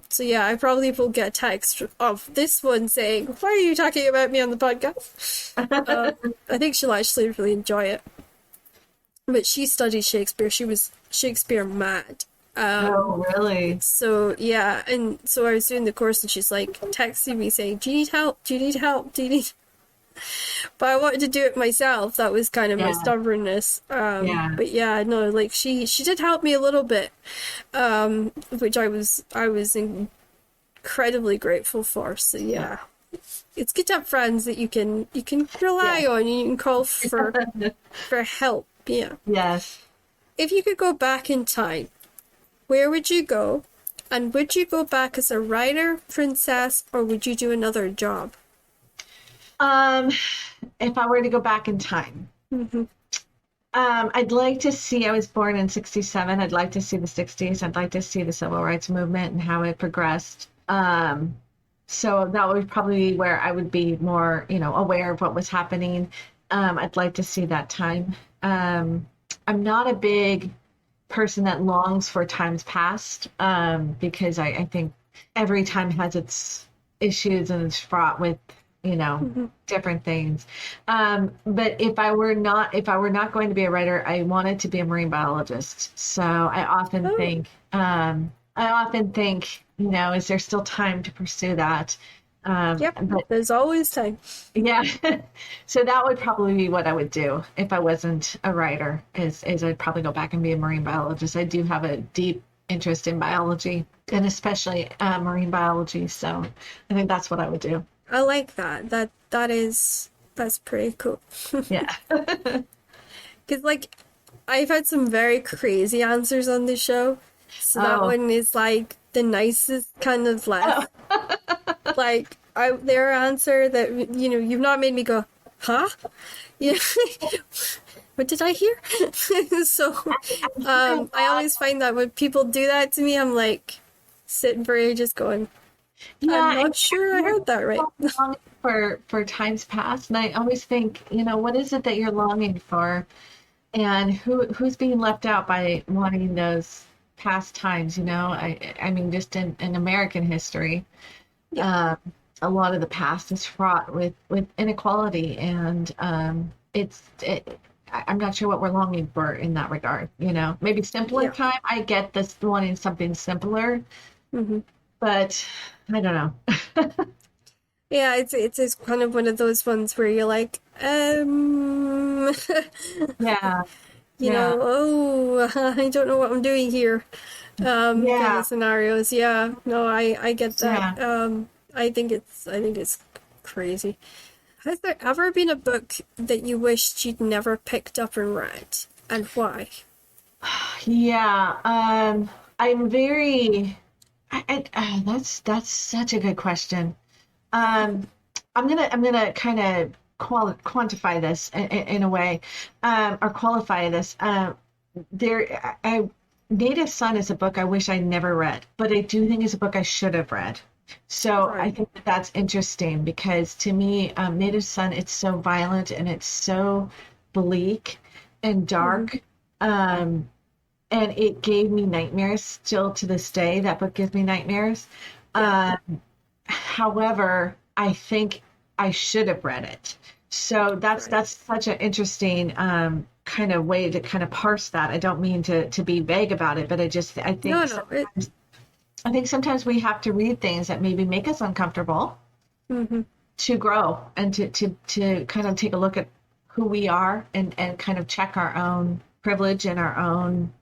So yeah, I probably will get a text of this one saying, why are you talking about me on the podcast? I think she'll actually really enjoy it. But she studied Shakespeare. She was Shakespeare mad. Oh, really? So yeah, and so I was doing the course, and she's like texting me saying, do you need help? Do you need help? Do you need... But I wanted to do it myself. That was kind of my Yeah. stubbornness. Yeah. But yeah, no, like she did help me a little bit, which I was incredibly grateful for. So yeah, it's good to have friends that you can rely Yeah. on, and you can call for help. Yeah. Yes. If you could go back in time, where would you go? And would you go back as a writer, princess, or would you do another job? If I were to go back in time, I'd like to see, I was born in 67. I'd like to see the 60s. I'd like to see the civil rights movement and how it progressed. So that would probably be where I would be more, aware of what was happening. I'd like to see that time. I'm not a big person that longs for times past, because I think every time has its issues and it's fraught with, different things. But if I were not going to be a writer, I wanted to be a marine biologist. So I often think, is there still time to pursue that? Yep, But there's always time. yeah, so that would probably be what I would do if I wasn't a writer, is I'd probably go back and be a marine biologist. I do have a deep interest in biology, and especially marine biology. So I think that's what I would do. I like that. That's pretty cool. Yeah. Because, like, I've had some very crazy answers on the show. So that Oh. one is, like, the nicest kind of left. Like, their answer that, you've not made me go, huh? Yeah. What did I hear? So, I always find that when people do that to me, I'm, like, sitting for ages going, I'm not sure I heard that right. Longing for times past, and I always think, what is it that you're longing for, and who's being left out by wanting those past times? I mean, just in American history, a lot of the past is fraught with inequality, and I'm not sure what we're longing for in that regard. Maybe simpler Yeah. time. I get this wanting something simpler, but I don't know. Yeah, it's kind of one of those ones where you're like, Yeah. I don't know what I'm doing here. Kind Yeah. of scenarios. Yeah, no, I get that. Yeah. I think it's crazy. Has there ever been a book that you wished you'd never picked up and read, and why? Yeah, I'm very. That's such a good question. I'm gonna kind of quantify this in a way, or qualify this. Native Son is a book I wish I never read, but I do think it's a book I should have read. So I Right. think that's interesting because to me, Native Son, it's so violent and it's so bleak and dark. And it gave me nightmares still to this day. That book gives me nightmares. However, I think I should have read it. So that's such an interesting kind of way to kind of parse that. I don't mean to be vague about it, but I think No, I think sometimes we have to read things that maybe make us uncomfortable to grow and to kind of take a look at who we are and kind of check our own privilege and our own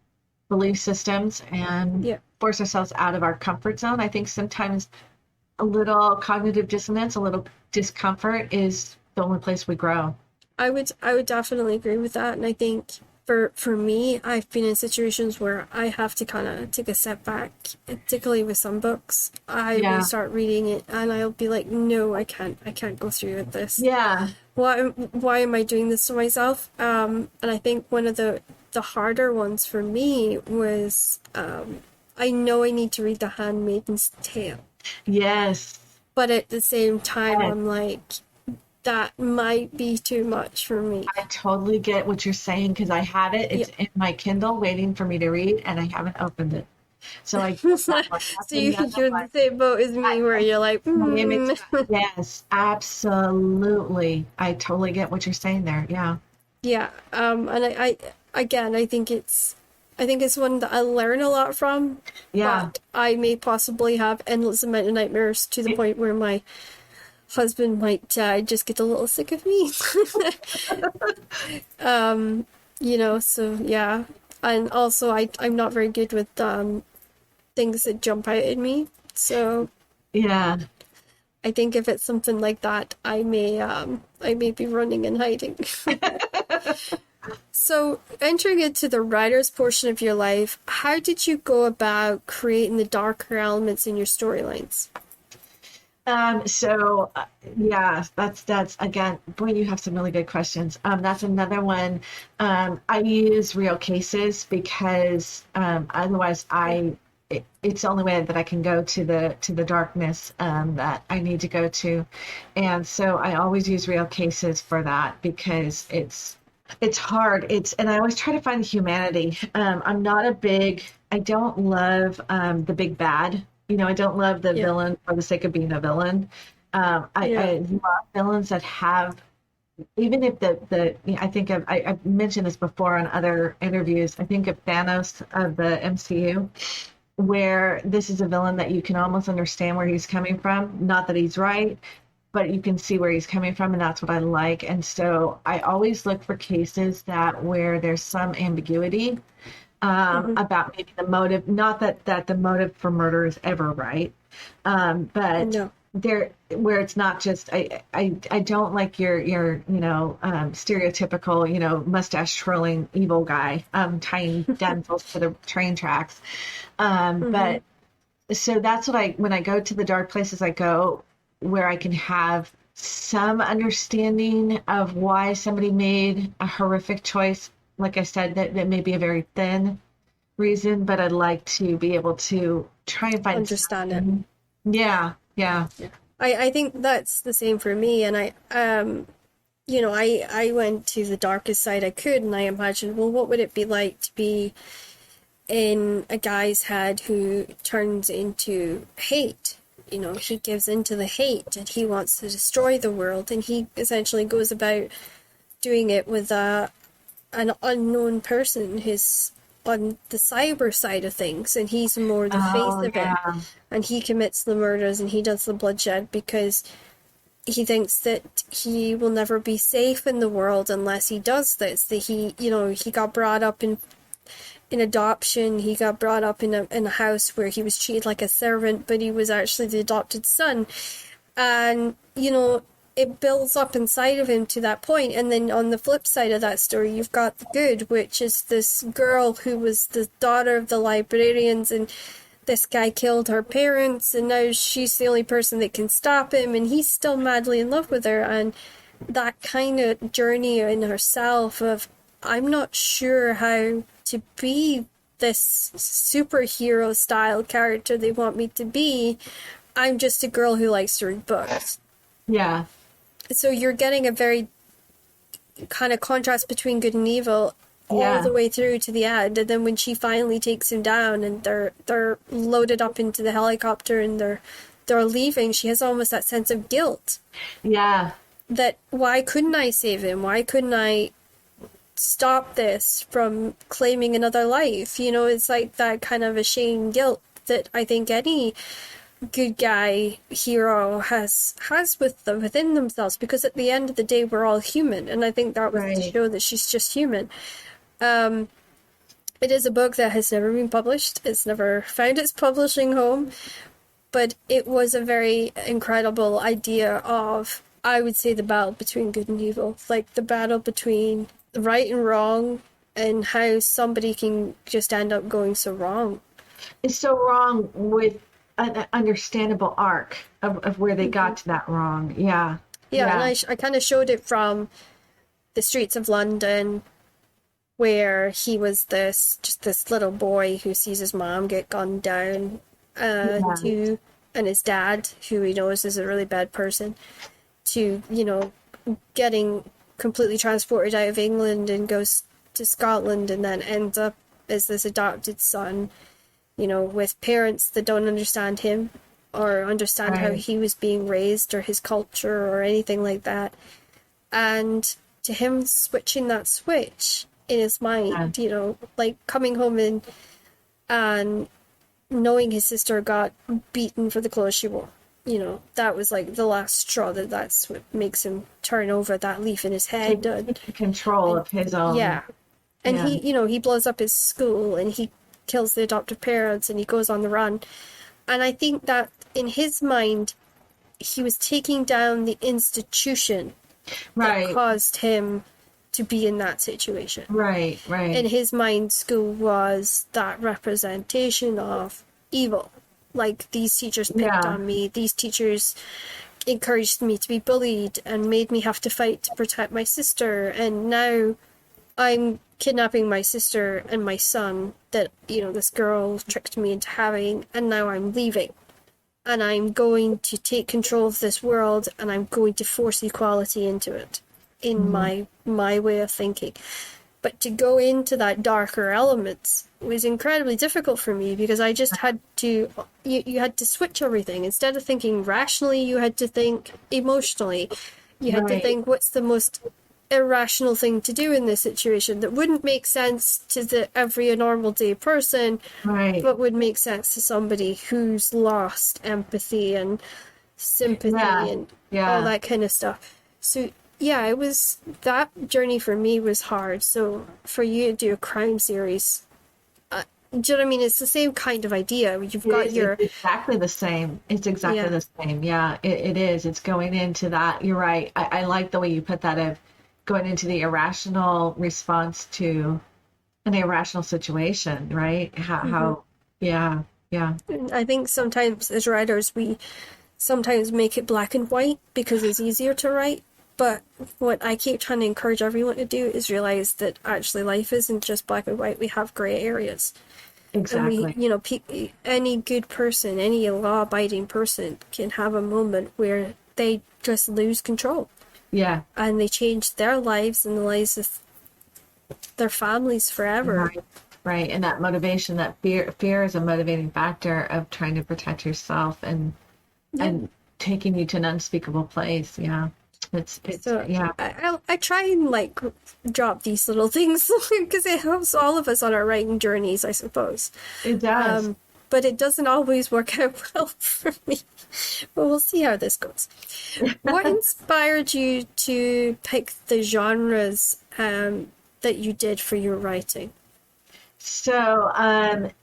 belief systems and Yeah. force ourselves out of our comfort zone. I think sometimes a little cognitive dissonance, a little discomfort is the only place we grow. I would definitely agree with that, and I think for me, I've been in situations where I have to kind of take a step back, particularly with some books. I will Yeah. start reading it, and I'll be like, no, I can't go through with this. Yeah. Why am I doing this to myself? And I think one of the harder ones for me was I know I need to read The Handmaid's Tale, Yes. but at the same time, Yes. I'm like, that might be too much for me. I totally get what you're saying because I have it. Yeah. It's in my Kindle waiting for me to read, and I haven't opened it. So I So you're in the same boat as me, where you're like, Yes, absolutely. I totally get what you're saying there. Yeah. yeah. And I again, I think it's one that I learn a lot from. Yeah. But I may possibly have endless amount of nightmares to the point where my husband might just get a little sick of me. So yeah. And also I'm not very good with things that jump out at me. So Yeah. I think if it's something like that, I may be running and hiding. So entering into the writer's portion of your life, how did you go about creating the darker elements in your storylines? Yeah, that's again, boy, you have some really good questions. That's another one. I use real cases because otherwise it's the only way that I can go to the darkness that I need to go to. And so I always use real cases for that because it's hard. And I always try to find the humanity. I don't love the big bad. I don't love the Yeah. villain for the sake of being a villain. I love villains that have, even if I think I've mentioned this before on other interviews. I think of Thanos of the MCU, where this is a villain that you can almost understand where he's coming from. Not that he's right, but you can see where he's coming from, and that's what I like. And so I always look for cases where there's some ambiguity about maybe the motive. Not that the motive for murder is ever right, but No. where it's not just I don't like your stereotypical mustache twirling evil guy tying damsels to the train tracks, but so that's what when I go to the dark places I go, where I can have some understanding of why somebody made a horrific choice. Like I said, that may be a very thin reason, but I'd like to be able to try and find Understand it. something. Yeah, yeah, I think that's the same for me, and I went to the darkest side I could, and I imagined, well, what would it be like to be in a guy's head who turns into hate? He gives into the hate, and he wants to destroy the world, and he essentially goes about doing it with an unknown person who's on the cyber side of things, and he's more the face of it, and he commits the murders and he does the bloodshed because he thinks that he will never be safe in the world unless he does this. That he got brought up in adoption. He got brought up in a house where he was treated like a servant, but he was actually the adopted son. And, it builds up inside of him to that point. And then on the flip side of that story, you've got the good, which is this girl who was the daughter of the librarians, and this guy killed her parents, and now she's the only person that can stop him, and he's still madly in love with her. And that kind of journey in herself of, I'm not sure how to be this superhero style character they want me to be. I'm just a girl who likes to read books. yeah. So you're getting a very kind of contrast between good and evil all the way through to the end. And then when she finally takes him down and they're loaded up into the helicopter and they're leaving, she has almost that sense of guilt. Yeah. That, why couldn't I save him? Why couldn't I stop this from claiming another life? It's like that kind of a shame guilt that I think any good guy hero has within themselves, because at the end of the day we're all human, and I think that was to Right. show that she's just human. Um, it is a book that has never been published. It's never found its publishing home, but it was a very incredible idea of, I would say, the battle between good and evil, like the battle between right and wrong, and how somebody can just end up going so wrong. It's so wrong with an understandable arc of where they got to that wrong. Yeah. Yeah, and Yeah. I kind of showed it from the streets of London, where he was this little boy who sees his mom get gunned down, Yeah. to, and his dad, who he knows is a really bad person, to, getting completely transported out of England and goes to Scotland, and then ends up as this adopted son, with parents that don't understand him or understand how Right. he was being raised or his culture or anything like that. And to him switching that switch in his Yeah. mind, like coming home and knowing his sister got beaten for the clothes she wore. That was like the last straw, that's what makes him turn over that leaf in his head. Take control of his own. Yeah. And Yeah. he blows up his school, and he kills the adoptive parents, and he goes on the run. And I think that in his mind, he was taking down the institution that Right. caused him to be in that situation. Right. Right. In his mind, school was that representation of evil. Like, these teachers picked Yeah. on me, these teachers encouraged me to be bullied and made me have to fight to protect my sister, and now I'm kidnapping my sister and my son that, this girl tricked me into having, and now I'm leaving. And I'm going to take control of this world, and I'm going to force equality into it, in my way of thinking. But to go into that darker elements was incredibly difficult for me, because I just had to, you had to switch everything. Instead of thinking rationally, you had to think emotionally. You had to Right. think, what's the most irrational thing to do in this situation that wouldn't make sense to the every normal day person, Right. but would make sense to somebody who's lost empathy and sympathy Yeah. and Yeah. all that kind of stuff. So yeah, it was, that journey for me was hard. So for you to do a crime series, do you know what I mean? It's the same kind of idea. You've got It's exactly the same. It's exactly Yeah. the same. Yeah, it is. It's going into that. You're right. I like the way you put that of going into the irrational response to an irrational situation, right? How yeah, yeah, I think sometimes as writers, we sometimes make it black and white because it's easier to write. But what I keep trying to encourage everyone to do is realize that actually life isn't just black and white. We have gray areas. And exactly. any good person, any law-abiding person can have a moment where they just lose control, Yeah, and they change their lives and the lives of their families forever. right, right. And that motivation, that fear is a motivating factor of trying to protect yourself and taking you to an unspeakable place. Yeah, it's So yeah. I try and like drop these little things because it helps all of us on our writing journeys, I suppose. It does. But it doesn't always work out well for me. But we'll see how this goes. What inspired you to pick the genres that you did for your writing? So,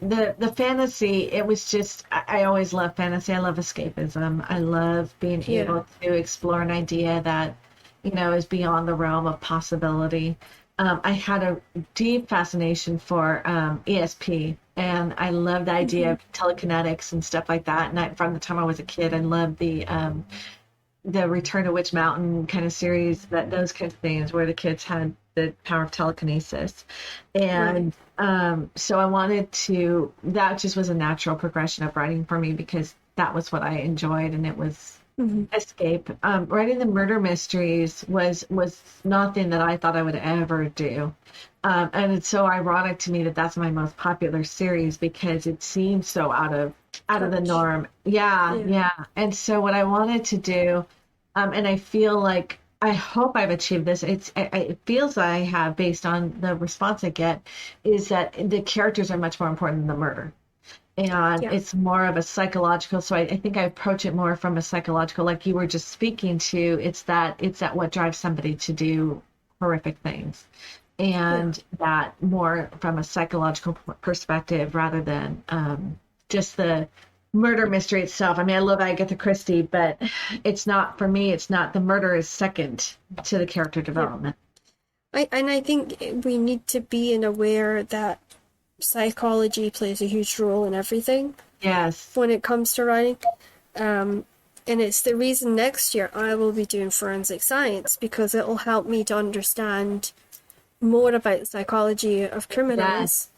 the fantasy, it was just, I always love fantasy. I love escapism. I love being Yeah. able to explore an idea that, is beyond the realm of possibility. I had a deep fascination for ESP, and I love the idea of telekinetics and stuff like that. And from the time I was a kid, I loved the Return to Witch Mountain kind of series, that those kinds of things where the kids had the power of telekinesis. And so I wanted to, that just was a natural progression of writing for me because that was what I enjoyed and it was escape. Writing the murder mysteries was nothing that I thought I would ever do. And it's so ironic to me that that's my most popular series because it seems so out of the norm. Yeah. And so what I wanted to do, and I feel like I hope I've achieved this. It feels I have based on the response I get, is that the characters are much more important than the murder. and Yeah. it's more of a psychological. So I think I approach it more from a psychological, like you were just speaking to. It's that what drives somebody to do horrific things, Yeah. and that more from a psychological perspective rather than just the murder mystery itself. I mean, I love Agatha Christie, but it's not for me. It's not the murder is second to the character Yeah. development. I think we need to be aware that psychology plays a huge role in everything Yes. when it comes to writing. Um, and it's the reason next year I will be doing forensic science, because it will help me to understand more about the psychology of Yes. criminals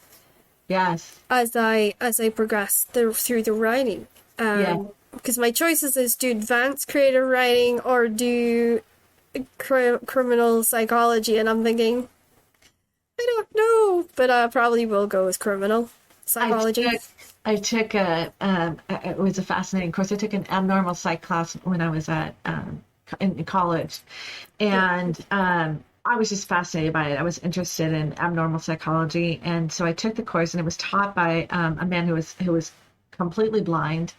Yes. as I progress through the writing. Yeah. Because my choices is do advanced creative writing or do criminal psychology, and I'm thinking I don't know, but I probably will go with criminal I psychology. took I took it was a fascinating course. I took an abnormal psych class when I was at in college, Yeah. and I was just fascinated by it. I was interested in abnormal psychology, and so I took the course, and it was taught by a man who was completely blind,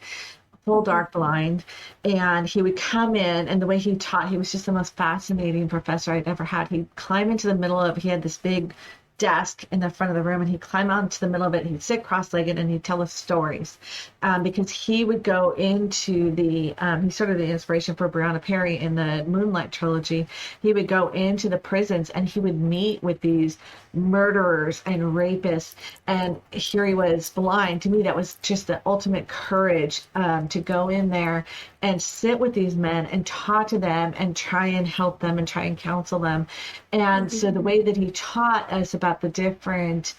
full Mhm. dark blind, and he would come in, and the way he taught, he was just the most fascinating professor I'd ever had. He'd climb into the middle of, he had this big desk in the front of the room, and he'd climb onto the middle of it, and he'd sit cross-legged, and he'd tell us stories, because he would go into he's sort of the inspiration for Brianna Perry in the Moonlight trilogy. He would go into the prisons, and he would meet with these murderers and rapists, and here he was blind. To me, that was just the ultimate courage, to go in there and sit with these men and talk to them and try and help them and try and counsel them. And so the way that he taught us about the different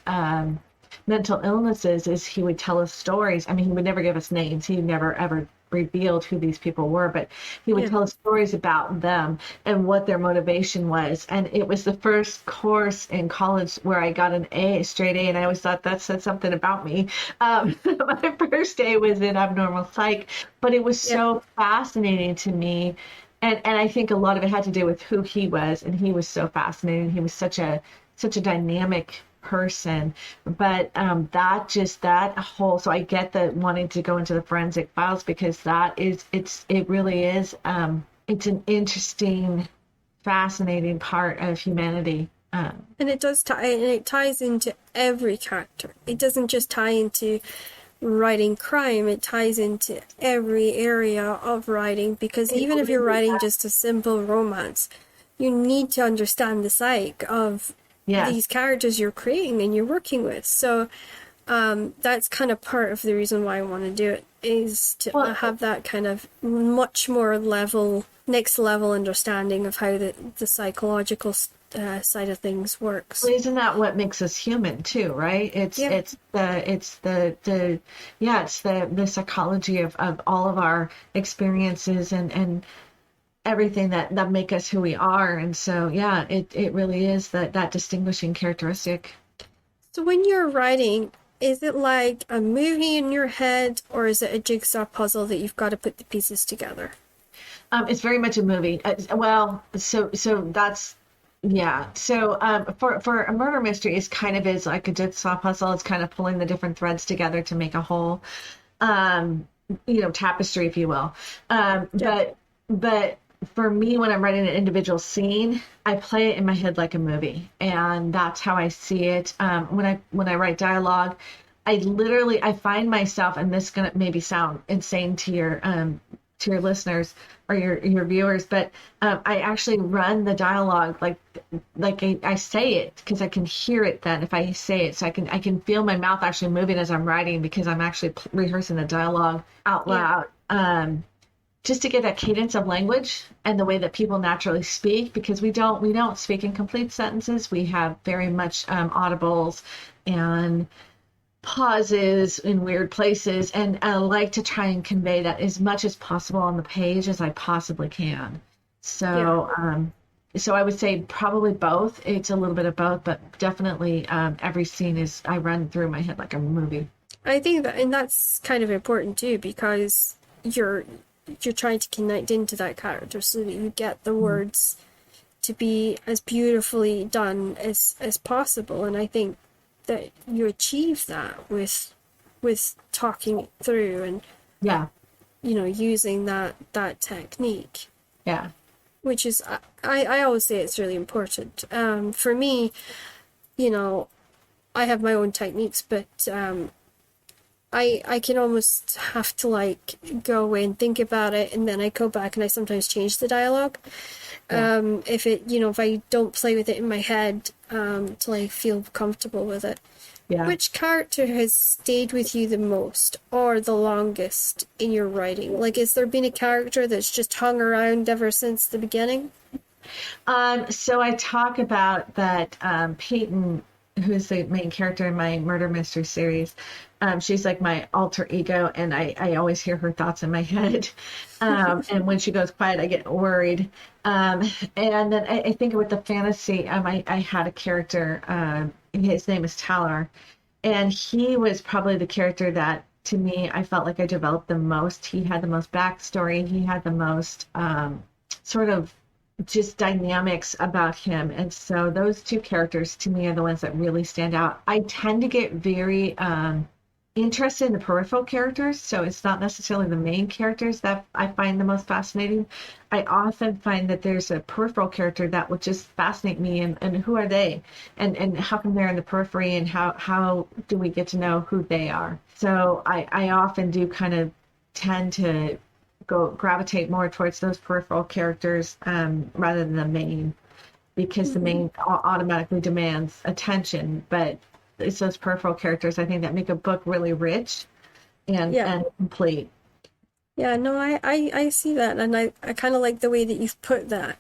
mental illnesses is he would tell us stories. I mean, he would never give us names. He never ever revealed who these people were, but he would Yeah. tell us stories about them and what their motivation was. And it was the first course in college where I got an A, a straight A, and I always thought that said something about me. My first day was in abnormal psych, but it was Yeah. so fascinating to me. And I think a lot of it had to do with who he was, and he was so fascinating. He was such a dynamic person, but that whole, so I get the wanting to go into the forensic files, because it really is, it's an interesting, fascinating part of humanity. And it does tie, and it ties into every character. It doesn't just tie into writing crime, it ties into every area of writing, because even if you're writing just a simple romance, you need to understand the psyche of Yes. these characters you're creating and you're working with. So that's kind of part of the reason why I want to do it, is to Well, have that kind of much more next level understanding of how the psychological side of things works. isn't that what makes us human too, right? Yeah. It's the psychology of all of our experiences and everything that make us who we are. And so yeah, it really is that distinguishing characteristic. So when you're writing, is it like a movie in your head, or is it a jigsaw puzzle that you've got to put the pieces together? It's very much a movie. So that's yeah. So for a murder mystery, it's kind of is like a jigsaw puzzle. It's kind of pulling the different threads together to make a whole, um, tapestry, if you will. But for me, when I'm writing an individual scene, I play it in my head like a movie, and that's how I see it. When I write dialogue, I find myself, and this is gonna maybe sound insane to your listeners or your viewers, but I actually run the dialogue like I say it, because I can hear it then if I say it, so I can feel my mouth actually moving as I'm writing, because I'm actually rehearsing the dialogue out loud. Just to get that cadence of language and the way that people naturally speak, because we don't speak in complete sentences. We have very much audibles and pauses in weird places, and I like to try and convey that as much as possible on the page as I possibly can. So I would say probably both. It's a little bit of both, but definitely every scene is I run through my head like a movie. I think that, and that's kind of important too, because you're trying to connect into that character so that you get the words to be as beautifully done as possible. And I think that you achieve that with with talking it through and, Yeah. using that technique, Yeah. which is, I always say it's really important. For me, I have my own techniques, but I can almost have to like go away and think about it, and then I go back and I sometimes change the dialogue. If I don't play with it in my head till I feel comfortable with it. Yeah. Which character has stayed with you the most or the longest in your writing? Like, has there been a character that's just hung around ever since the beginning? So I talk about that Peyton, who's the main character in my murder mystery series. She's like my alter ego, and I always hear her thoughts in my head. And when she goes quiet, I get worried. And then I think with the fantasy, I had a character. His name is Talar, and he was probably the character that, to me, I felt like I developed the most. He had the most backstory. He had the most sort of just dynamics about him. And so those two characters to me are the ones that really stand out. I tend to get very interested in the peripheral characters, so it's not necessarily the main characters that I find the most fascinating. I often find that there's a peripheral character that would just fascinate me, and who are they, and how come they're in the periphery, and how do we get to know who they are. So I often do kind of tend to gravitate more towards those peripheral characters rather than the main, because the main automatically demands attention, but it's those peripheral characters, I think, that make a book really rich and complete. Yeah, no, I see that, and I kind of like the way that you've put that,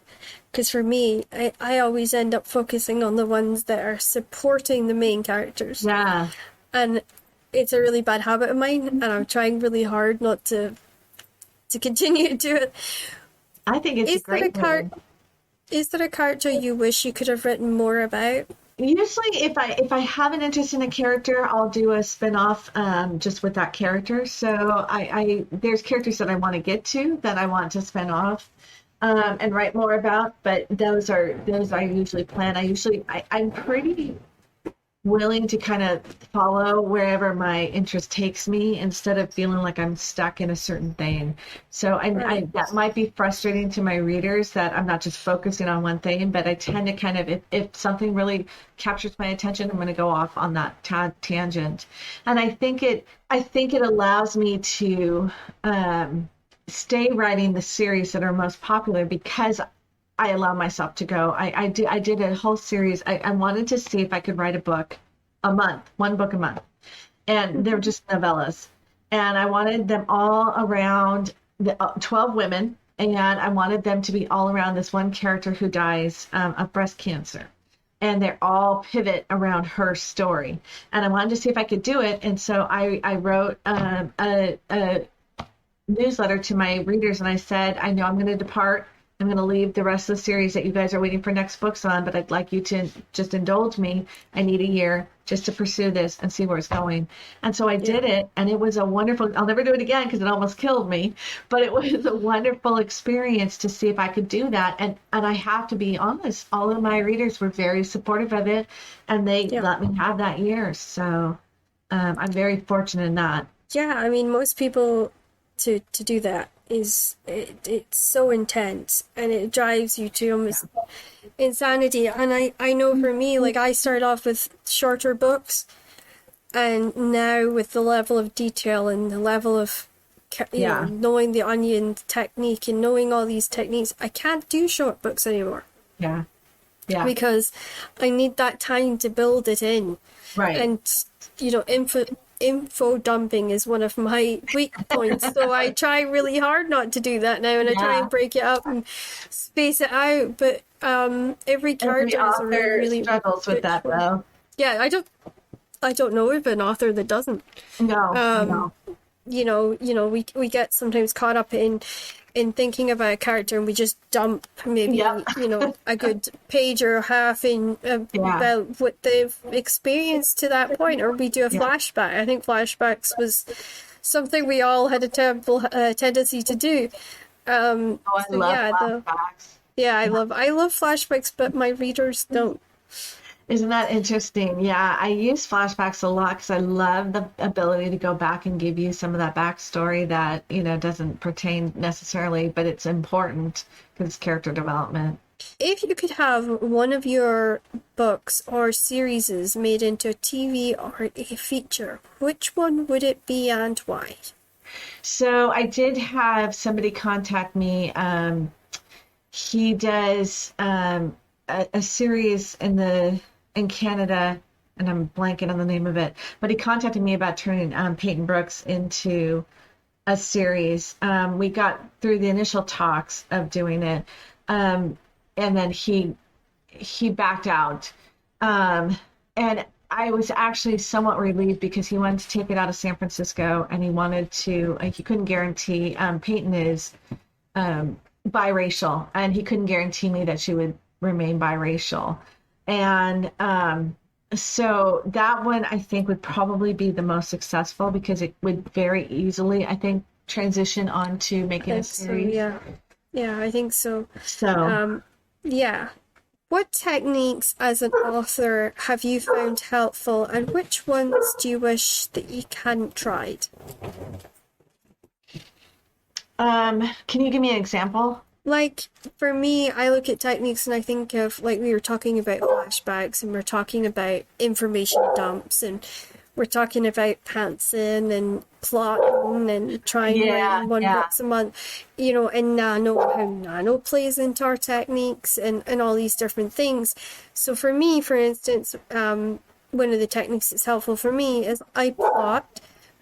because for me, I always end up focusing on the ones that are supporting the main characters. Yeah. And it's a really bad habit of mine, and I'm trying really hard not to continue to do it. I think it's a great way. Is there a character you wish you could have written more about? Usually, if I have an interest in a character, I'll do a spin-off just with that character. So I there's characters that I want to get to that I want to spin off and write more about. But those I usually plan. I'm pretty willing to kind of follow wherever my interest takes me instead of feeling like I'm stuck in a certain thing. So I that might be frustrating to my readers that I'm not just focusing on one thing, but I tend to kind of, if something really captures my attention, I'm going to go off on that tangent. And I think it allows me to stay writing the series that are most popular because I allow myself to go. I did a whole series. I wanted to see if I could write a book a month, one book a month. And they're just novellas. And I wanted them all around the 12 women. And I wanted them to be all around this one character who dies of breast cancer. And they're all pivot around her story. And I wanted to see if I could do it. And so I wrote a newsletter to my readers, and I said, I know I'm going to depart. I'm going to leave the rest of the series that you guys are waiting for next books on, but I'd like you to just indulge me. I need a year just to pursue this and see where it's going. And so I did it, and it was a wonderful, I'll never do it again because it almost killed me, but it was a wonderful experience to see if I could do that. And I have to be honest, all of my readers were very supportive of it, and they let me have that year. So I'm very fortunate in that. Yeah, I mean, most people to do that it's so intense, and it drives you to almost insanity. And I know for me, like, I started off with shorter books, and now with the level of detail and the level of knowing the onion technique and knowing all these techniques, I can't do short books anymore. Yeah Because I need that time to build it in. Right. And info dumping is one of my weak points, so I try really hard not to do that now, and I try and break it up and space it out. But every character has a really struggles with that, though. Yeah, I don't know of an author that doesn't. No. We get sometimes caught up in thinking about a character, and we just dump maybe a good page or a half in about what they've experienced to that point, or we do a flashback. I think flashbacks was something we all had a terrible tendency to do. I love flashbacks. I love flashbacks, but my readers don't. Isn't that interesting? Yeah, I use flashbacks a lot because I love the ability to go back and give you some of that backstory that, doesn't pertain necessarily, but it's important because it's character development. If you could have one of your books or series made into a TV or a feature, which one would it be and why? So I did have somebody contact me. He does a series in Canada, and I'm blanking on the name of it. But he contacted me about turning Peyton Brooks into a series. We got through the initial talks of doing it, and then he backed out. And I was actually somewhat relieved because he wanted to take it out of San Francisco, and he wanted to. He couldn't guarantee. Peyton is biracial, and he couldn't guarantee me that she would remain biracial. And so that one I think would probably be the most successful because it would very easily, I think, transition onto making a series. So, yeah. Yeah, I think so. So Yeah. What techniques as an author have you found helpful, and which ones do you wish that you hadn't tried? can you give me an example? Like, for me, I look at techniques and I think of, like, we were talking about flashbacks and we're talking about information dumps and we're talking about pantsing and plotting and trying to write one books a month, and how nano plays into our techniques and all these different things. So for me, for instance, one of the techniques that's helpful for me is I plot,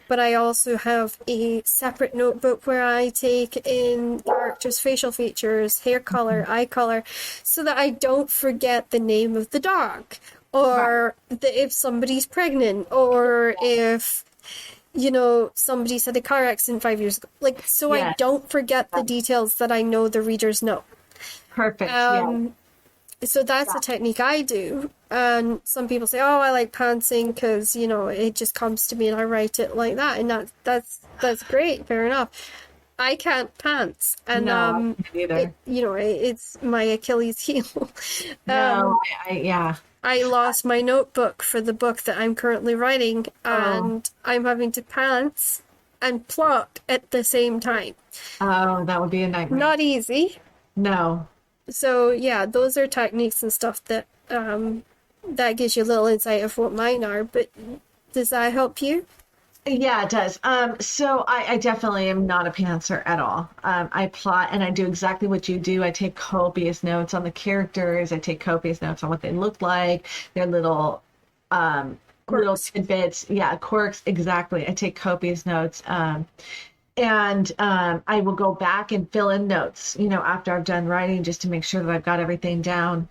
but I also have a separate notebook where I take in characters' facial features, hair color, eye color, so that I don't forget the name of the dog, or if somebody's pregnant, or if, somebody's had a car accident 5 years ago. Like, so I don't forget the details that I know the readers know. Perfect. So that's a technique I do. And some people say, oh, I like pantsing because, it just comes to me and I write it like that. And that's great. Fair enough. I can't pants. And, No, neither. it's my Achilles heel. No, I lost my notebook for the book that I'm currently writing, and I'm having to pants and plot at the same time. Oh, that would be a nightmare. Not easy. No. So yeah, those are techniques and stuff that that gives you a little insight of what mine are. But does that help you? Yeah, it does. So I definitely am not a pantser at all. I plot and I do exactly what you do. I take copious notes on the characters. I take copious notes on what they look like, their little little tidbits. Yeah, quirks. Exactly. I take copious notes. And I will go back and fill in notes, after I've done writing, just to make sure that I've got everything down.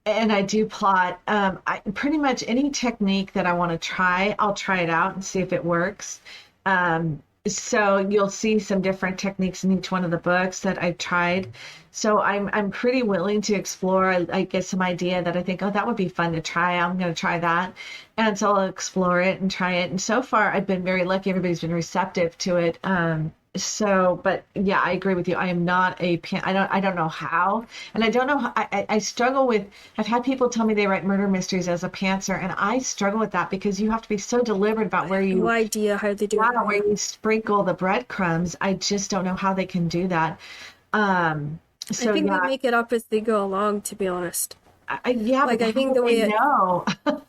And I do plot. Pretty much any technique that I want to try, I'll try it out and see if it works. So you'll see some different techniques in each one of the books that I've tried. So I'm pretty willing to explore. I get some idea that I think, oh, that would be fun to try. I'm going to try that. And so I'll explore it and try it. And so far, I've been very lucky. Everybody's been receptive to it. But yeah, I agree with you. I am not I don't know how. And I don't know how, I struggle with, I've had people tell me they write murder mysteries as a pantser, and I struggle with that because you have to be so deliberate about where you, no idea how they do it. where you sprinkle the breadcrumbs. I just don't know how they can do that. So I think they make it up as they go along, to be honest. I think the way know. I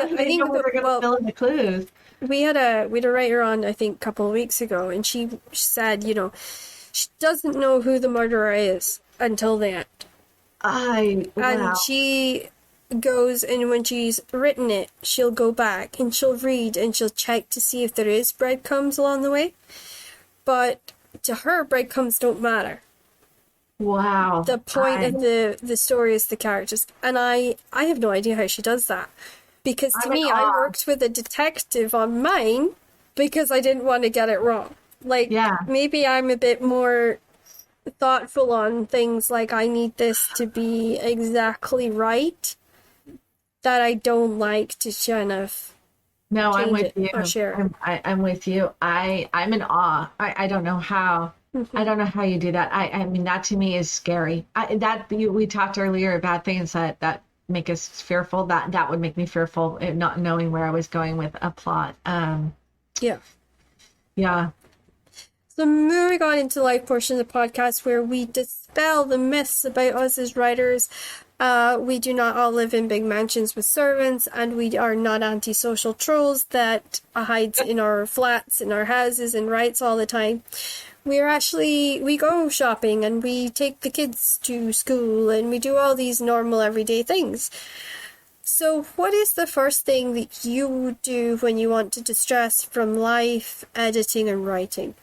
think they're going to fill in the clues. We had a writer on, I think, a couple of weeks ago, and she said, she doesn't know who the murderer is until the end. And she goes, and when she's written it, she'll go back and she'll read and she'll check to see if there is breadcrumbs along the way. But to her, breadcrumbs don't matter. Wow. The point of the story is the characters. And I have no idea how she does that. Because to me, I worked with a detective on mine because I didn't want to get it wrong. Like, maybe I'm a bit more thoughtful on things like I need this to be exactly right, that I don't like to kind of I'm with you. Or share. I'm with you. I'm in awe. I don't know how. Mm-hmm. I don't know how you do that. I mean, that to me is scary. We talked earlier about things that make us fearful. That would make me fearful, not knowing where I was going with a plot. Yeah. Yeah. So moving on into the life portion of the podcast where we dispel the myths about us as writers. We do not all live in big mansions with servants, and we are not antisocial trolls that hides in our flats, in our houses, and writes all the time. We go shopping and we take the kids to school and we do all these normal everyday things. So what is the first thing that you do when you want to distress from life, editing, and writing?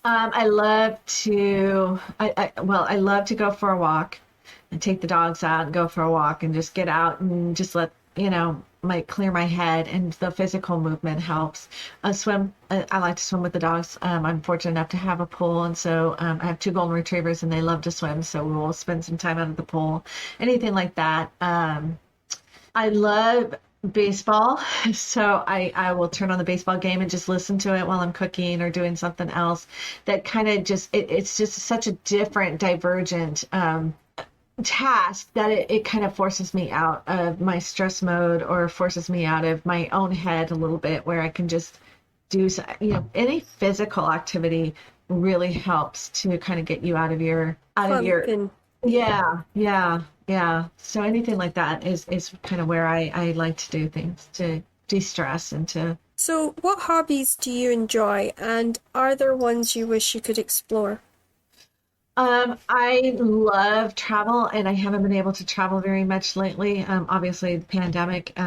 I love to, I love to go for a walk and take the dogs out and go for a walk and just get out and just let, might clear my head, and the physical movement helps. Swim. I like to swim with the dogs. I'm fortunate enough to have a pool, and so I have 2 golden retrievers, and they love to swim. So we'll spend some time out at the pool, anything like that. I love baseball, so I will turn on the baseball game and just listen to it while I'm cooking or doing something else. That kind of just it's just such a different, divergent task that it kind of forces me out of my stress mode, or forces me out of my own head a little bit, where I can just do any physical activity really helps to kind of get you out of your yeah. So anything like that is kind of where I like to do things to de-stress and to. So what hobbies do you enjoy, and are there ones you wish you could explore? I love travel, and I haven't been able to travel very much lately. Obviously, the pandemic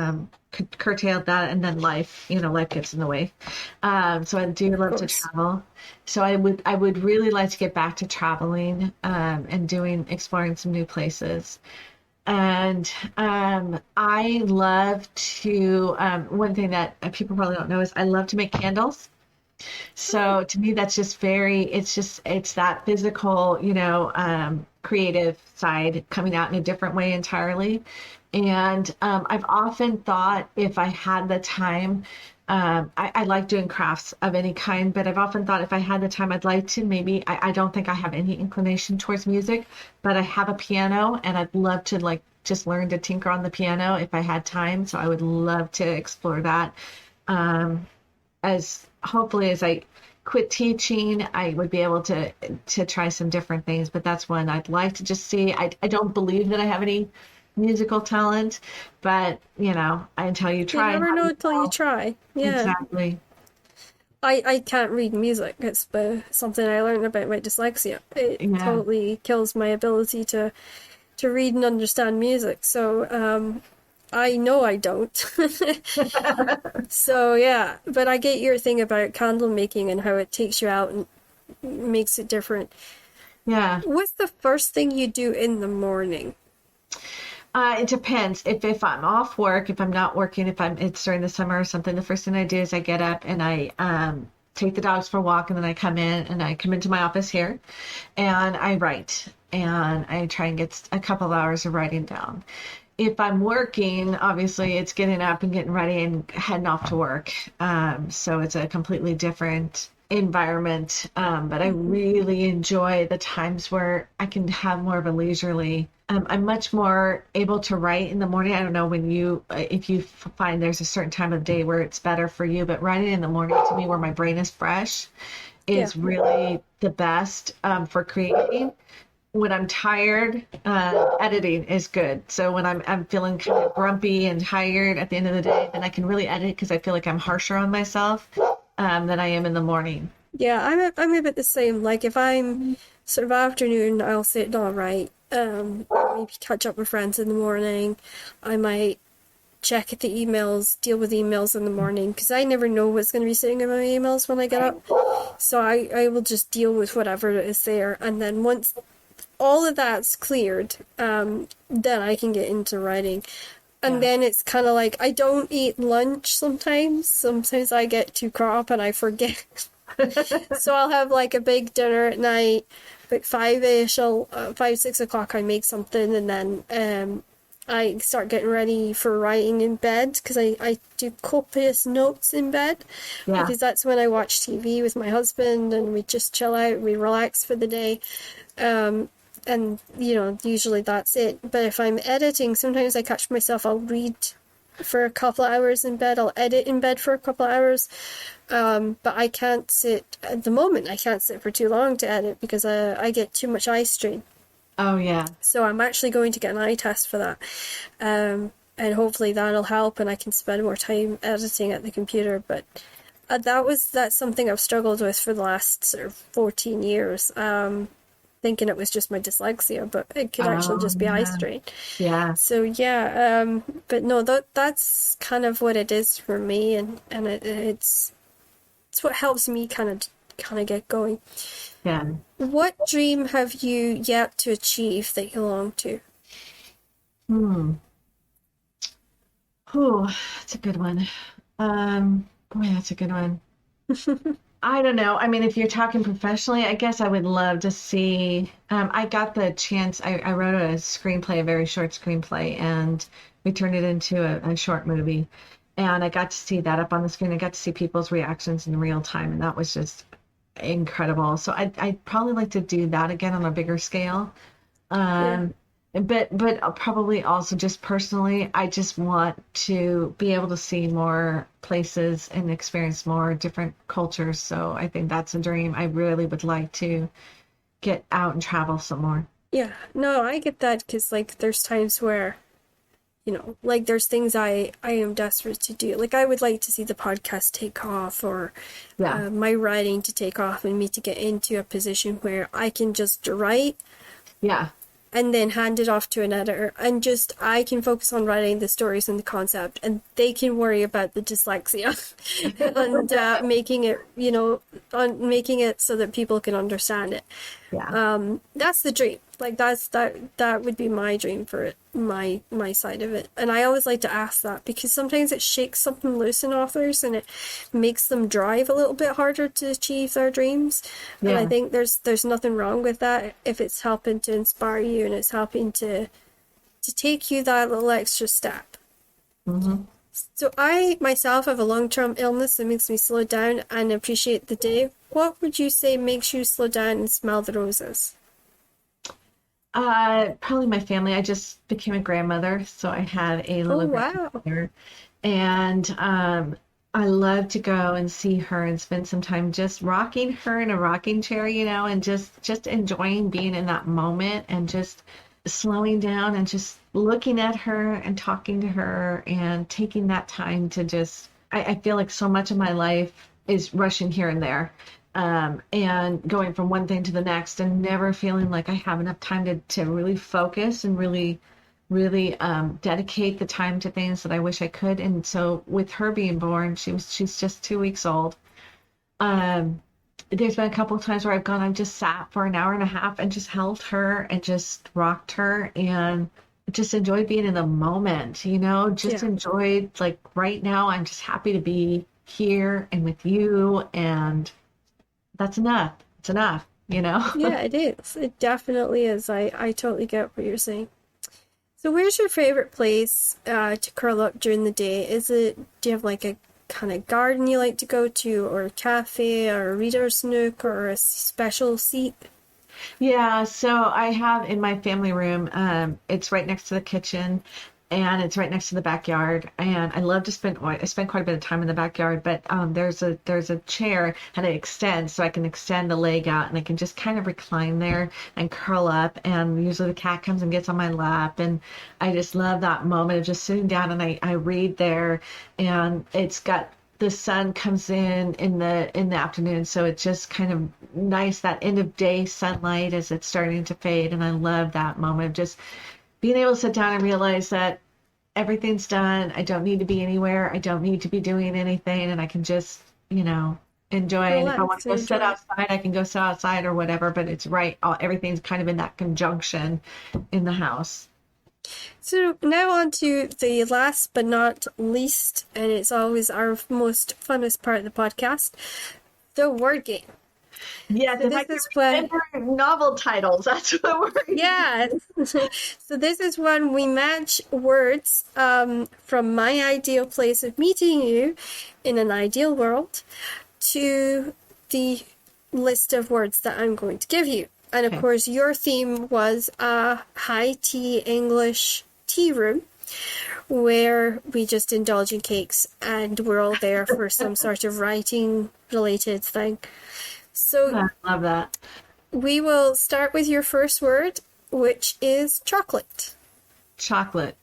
curtailed that, and then life gets in the way. So I do love to travel. So I would really like to get back to traveling and exploring some new places. And I love to, one thing that people probably don't know is I love to make candles. So to me, that's just it's that physical, creative side coming out in a different way entirely. And I've often thought, if I had the time, I like doing crafts of any kind, but I've often thought, if I had the time, I'd like to maybe, I don't think I have any inclination towards music, but I have a piano, and I'd love to just learn to tinker on the piano if I had time. So I would love to explore that. As hopefully as I quit teaching, I would be able to try some different things, but that's one I'd like to just see. I don't believe that I have any musical talent, but until you try. You never know until you try. Yeah. Exactly. I can't read music. It's something I learned about my dyslexia. It totally kills my ability to read and understand music. So I know I don't. So yeah, but I get your thing about candle making and how it takes you out and makes it different. Yeah. What's the first thing you do in the morning? It depends. If I'm off work, if I'm not working, it's during the summer or something, the first thing I do is I get up and I take the dogs for a walk, and then I come into my office here and I write, and I try and get a couple of hours of writing down. If I'm working, obviously it's getting up and getting ready and heading off to work. So it's a completely different environment. But I really enjoy the times where I can have more of a leisurely. I'm much more able to write in the morning. I don't know if you find there's a certain time of day where it's better for you, but writing in the morning, to me, where my brain is fresh, is really the best for creating. When I'm tired, editing is good. So when I'm feeling kind of grumpy and tired at the end of the day, then I can really edit, because I feel like I'm harsher on myself than I am in the morning. Yeah, I'm a bit the same. Like, if I'm sort of afternoon, I'll sit and I'll write. Maybe catch up with friends in the morning. I might check the emails, deal with emails in the morning, because I never know what's going to be sitting in my emails when I get up. So I will just deal with whatever is there, and then once all of that's cleared, then I can get into writing. And then it's kind of like, I don't eat lunch sometimes. Sometimes I get too caught up and I forget. So I'll have like a big dinner at night, like 5-ish, 6 o'clock I make something, and then I start getting ready for writing in bed, because I do copious notes in bed, because that's when I watch TV with my husband and we just chill out, we relax for the day. and usually that's it. But if I'm editing, sometimes I catch myself, I'll read for a couple of hours in bed, I'll edit in bed for a couple of hours, but I can't sit at the moment. I can't sit for too long to edit because I get too much eye strain. Oh, yeah. So I'm actually going to get an eye test for that. And hopefully that'll help and I can spend more time editing at the computer. But that's something I've struggled with for the last sort of 14 years. Thinking it was just my dyslexia, but it could actually just be eye strain. Yeah. So yeah, but no, that's kind of what it is for me, and it's what helps me kind of get going. Yeah. What dream have you yet to achieve that you long to? Oh, that's a good one. Boy, that's a good one. I don't know. I mean, if you're talking professionally, I guess I would love to see. I got the chance. I wrote a screenplay, a very short screenplay, and we turned it into a short movie. And I got to see that up on the screen. I got to see people's reactions in real time, and that was just incredible. So I'd probably like to do that again on a bigger scale. Yeah. But probably also just personally, I just want to be able to see more places and experience more different cultures. So I think that's a dream. I really would like to get out and travel some more. Yeah, no, I get that because like there's times where, like there's things I am desperate to do. Like I would like to see the podcast take off or Yeah. my writing to take off and me to get into a position where I can just write Yeah. and then hand it off to an editor and just I can focus on writing the stories and the concept and they can worry about the dyslexia and making it so that people can understand it. Yeah. That's the dream. Like that would be my dream for it, my side of it. And I always like to ask that because sometimes it shakes something loose in authors and it makes them drive a little bit harder to achieve their dreams. And I Yeah. think there's nothing wrong with that if it's helping to inspire you and it's helping to take you that little extra step. Mm-hmm. So I myself have a long-term illness that makes me slow down and appreciate the day. What would you say makes you slow down and smell the roses? Probably my family. I just became a grandmother, so I had a Oh, little wow. grandmother, and I love to go and see her and spend some time just rocking her in a rocking chair, and just enjoying being in that moment and just slowing down and just looking at her and talking to her and taking that time to just. I feel like so much of my life is rushing here and there and going from one thing to the next and never feeling like I have enough time to really focus and really, really dedicate the time to things that I wish I could. And so with her being born, she's just 2 weeks old. There's been a couple of times where I've just sat for an hour and a half and just held her and just rocked her and just enjoyed being in the moment, just Yeah. enjoyed like right now, I'm just happy to be here and with you and that's enough. It's enough. Yeah, it is. It definitely is. I totally get what you're saying. So where's your favorite place to curl up during the day? Do you have like a kind of garden you like to go to or a cafe or a reader's nook or a special seat? Yeah, so I have in my family room, it's right next to the kitchen and it's right next to the backyard. And I love to I spend quite a bit of time in the backyard, but there's a chair and it extends so I can extend the leg out and I can just kind of recline there and curl up. And usually the cat comes and gets on my lap. And I just love that moment of just sitting down and I read there and it's got the sun comes in the afternoon, so it's just kind of nice that end of day sunlight as it's starting to fade, and I love that moment of just being able to sit down and realize that everything's done. I don't need to be anywhere. I don't need to be doing anything, and I can just enjoy. And if I want Relax to go and sit enjoy. outside, I can go sit outside or whatever. But it's right. Everything's kind of in that conjunction in the house. So now on to the last but not least, and it's always our most funnest part of the podcast, the word game. Yes, So if I this can is when, remember novel titles, that's what we're. yeah. So this is when we match words from my ideal place of meeting you in an ideal world to the list of words that I'm going to give you. And of Okay. course, your theme was a high tea English tea room where we just indulge in cakes and we're all there for some sort of writing related thing. So I love that. we will start with your first word, which is chocolate. Chocolate.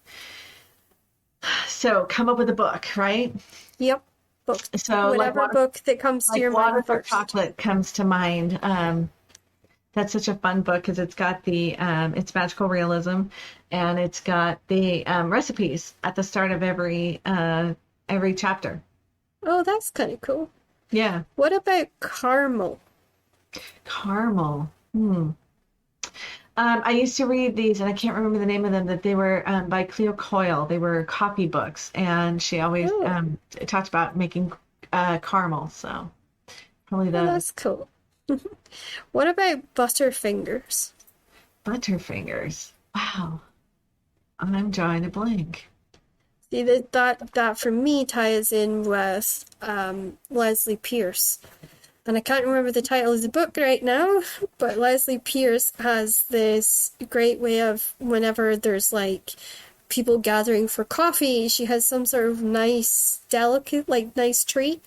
So come up with a book, right? Yep. Book. So Whatever book that comes to your mind Water for first. Chocolate comes to mind. That's such a fun book because it's got the it's magical realism, and it's got the recipes at the start of every chapter. Oh, that's kind of cool. Yeah, What about caramel? caramel. I used to read these, and I can't remember the name of them. That they were by Cleo Coyle. They were copybooks, and she always Oh, talked about making caramel. So probably well, the that's cool. What about Butterfingers? Butterfingers. Wow, I'm drawing a blank. See that for me ties in with Leslie Pierce. And I can't remember the title of the book right now, but Leslie Pierce has this great way of whenever there's like people gathering for coffee, she has some sort of nice, delicate, like nice treat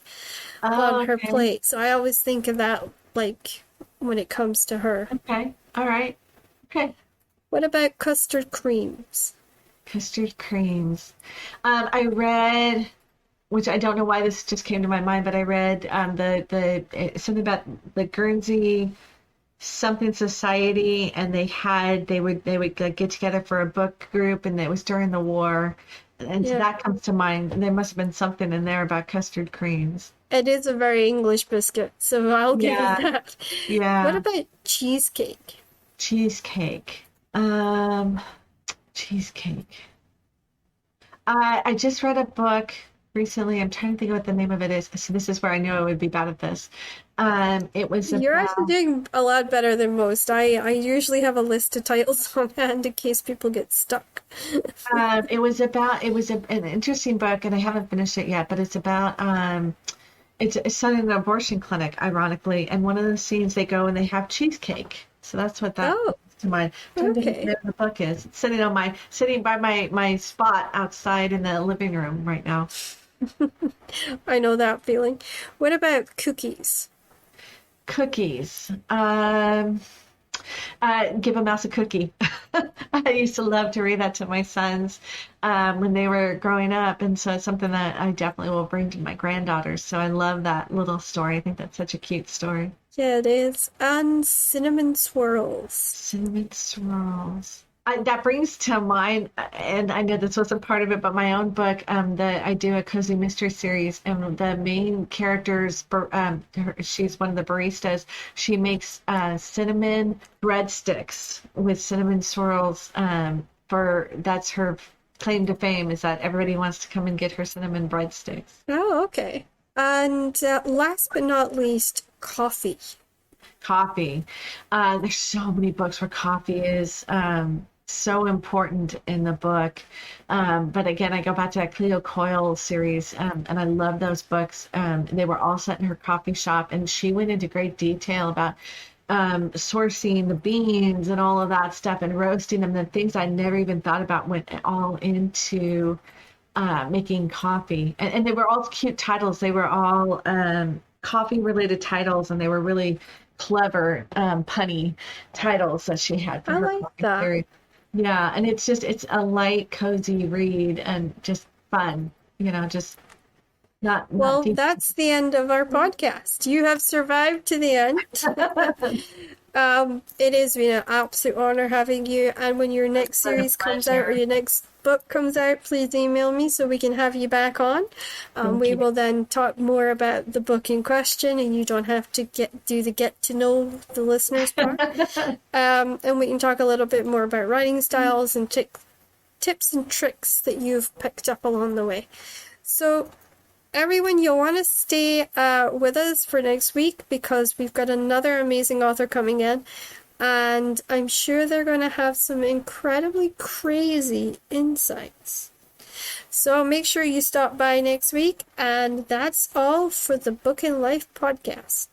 Oh, on her okay. plate. So I always think of that like when it comes to her. Okay. All right. Okay. What about custard creams? Custard creams. I read, which I don't know why this just came to my mind, but I read something about the Guernsey something society, and they would like, get together for a book group, and it was during the war, and so Yeah, that comes to mind. There must have been something in there about custard creams. it is a very English biscuit, so I'll give it Yeah. that. What Yeah. about cheesecake? Cheesecake. Um, cheesecake. I just read a book recently. I'm trying to think of what the name of it is. So this is where I knew I would be bad at this. It was You're actually about doing a lot better than most. I usually have a list of titles on hand in case people get stuck. an interesting book, and I haven't finished it yet. But it's about it's set in an abortion clinic, ironically. And one of the scenes they go and they have cheesecake. So that's what that Oh, comes to mind. I'm trying to think okay. what the book is. It's sitting by my spot outside in the living room right now. I know that feeling. What about cookies? Cookies. Give a mouse a cookie. I used to love to read that to my sons when they were growing up, and so it's something that I definitely will bring to my granddaughters. So I love that little story. I think that's such a cute story. Yeah, it is. And cinnamon swirls. Cinnamon swirls. That brings to mind, and I know this wasn't part of it, but my own book, that I do a cozy mystery series, and the main character's, she's one of the baristas. She makes cinnamon breadsticks with cinnamon swirls. That's her claim to fame, is that everybody wants to come and get her cinnamon breadsticks. Oh, okay. And last but not least, coffee. Coffee. There's so many books where coffee is so important in the book. But again, I go back to that Cleo Coyle series, and I love those books. They were all set in her coffee shop, and she went into great detail about sourcing the beans and all of that stuff and roasting them. The things I never even thought about went all into making coffee. And they were all cute titles. They were all coffee related titles, and they were really clever, punny titles that she had for I her like coffee that. series. Yeah, and it's a light, cozy read and just fun, just not Well, deep. that's the end of our podcast. You have survived to the end. It has been an absolute honor having you. And when your next What a series comes out or pleasure. your next book comes out, please email me so we can have you back on. Thank We you. will then talk more about the book in question, and you don't have to do the get to know the listeners part. And we can talk a little bit more about writing styles and tips and tricks that you've picked up along the way. So everyone, you'll want to stay with us for next week because we've got another amazing author coming in, and I'm sure they're going to have some incredibly crazy insights. So make sure you stop by next week, and that's all for the Book in Life podcast.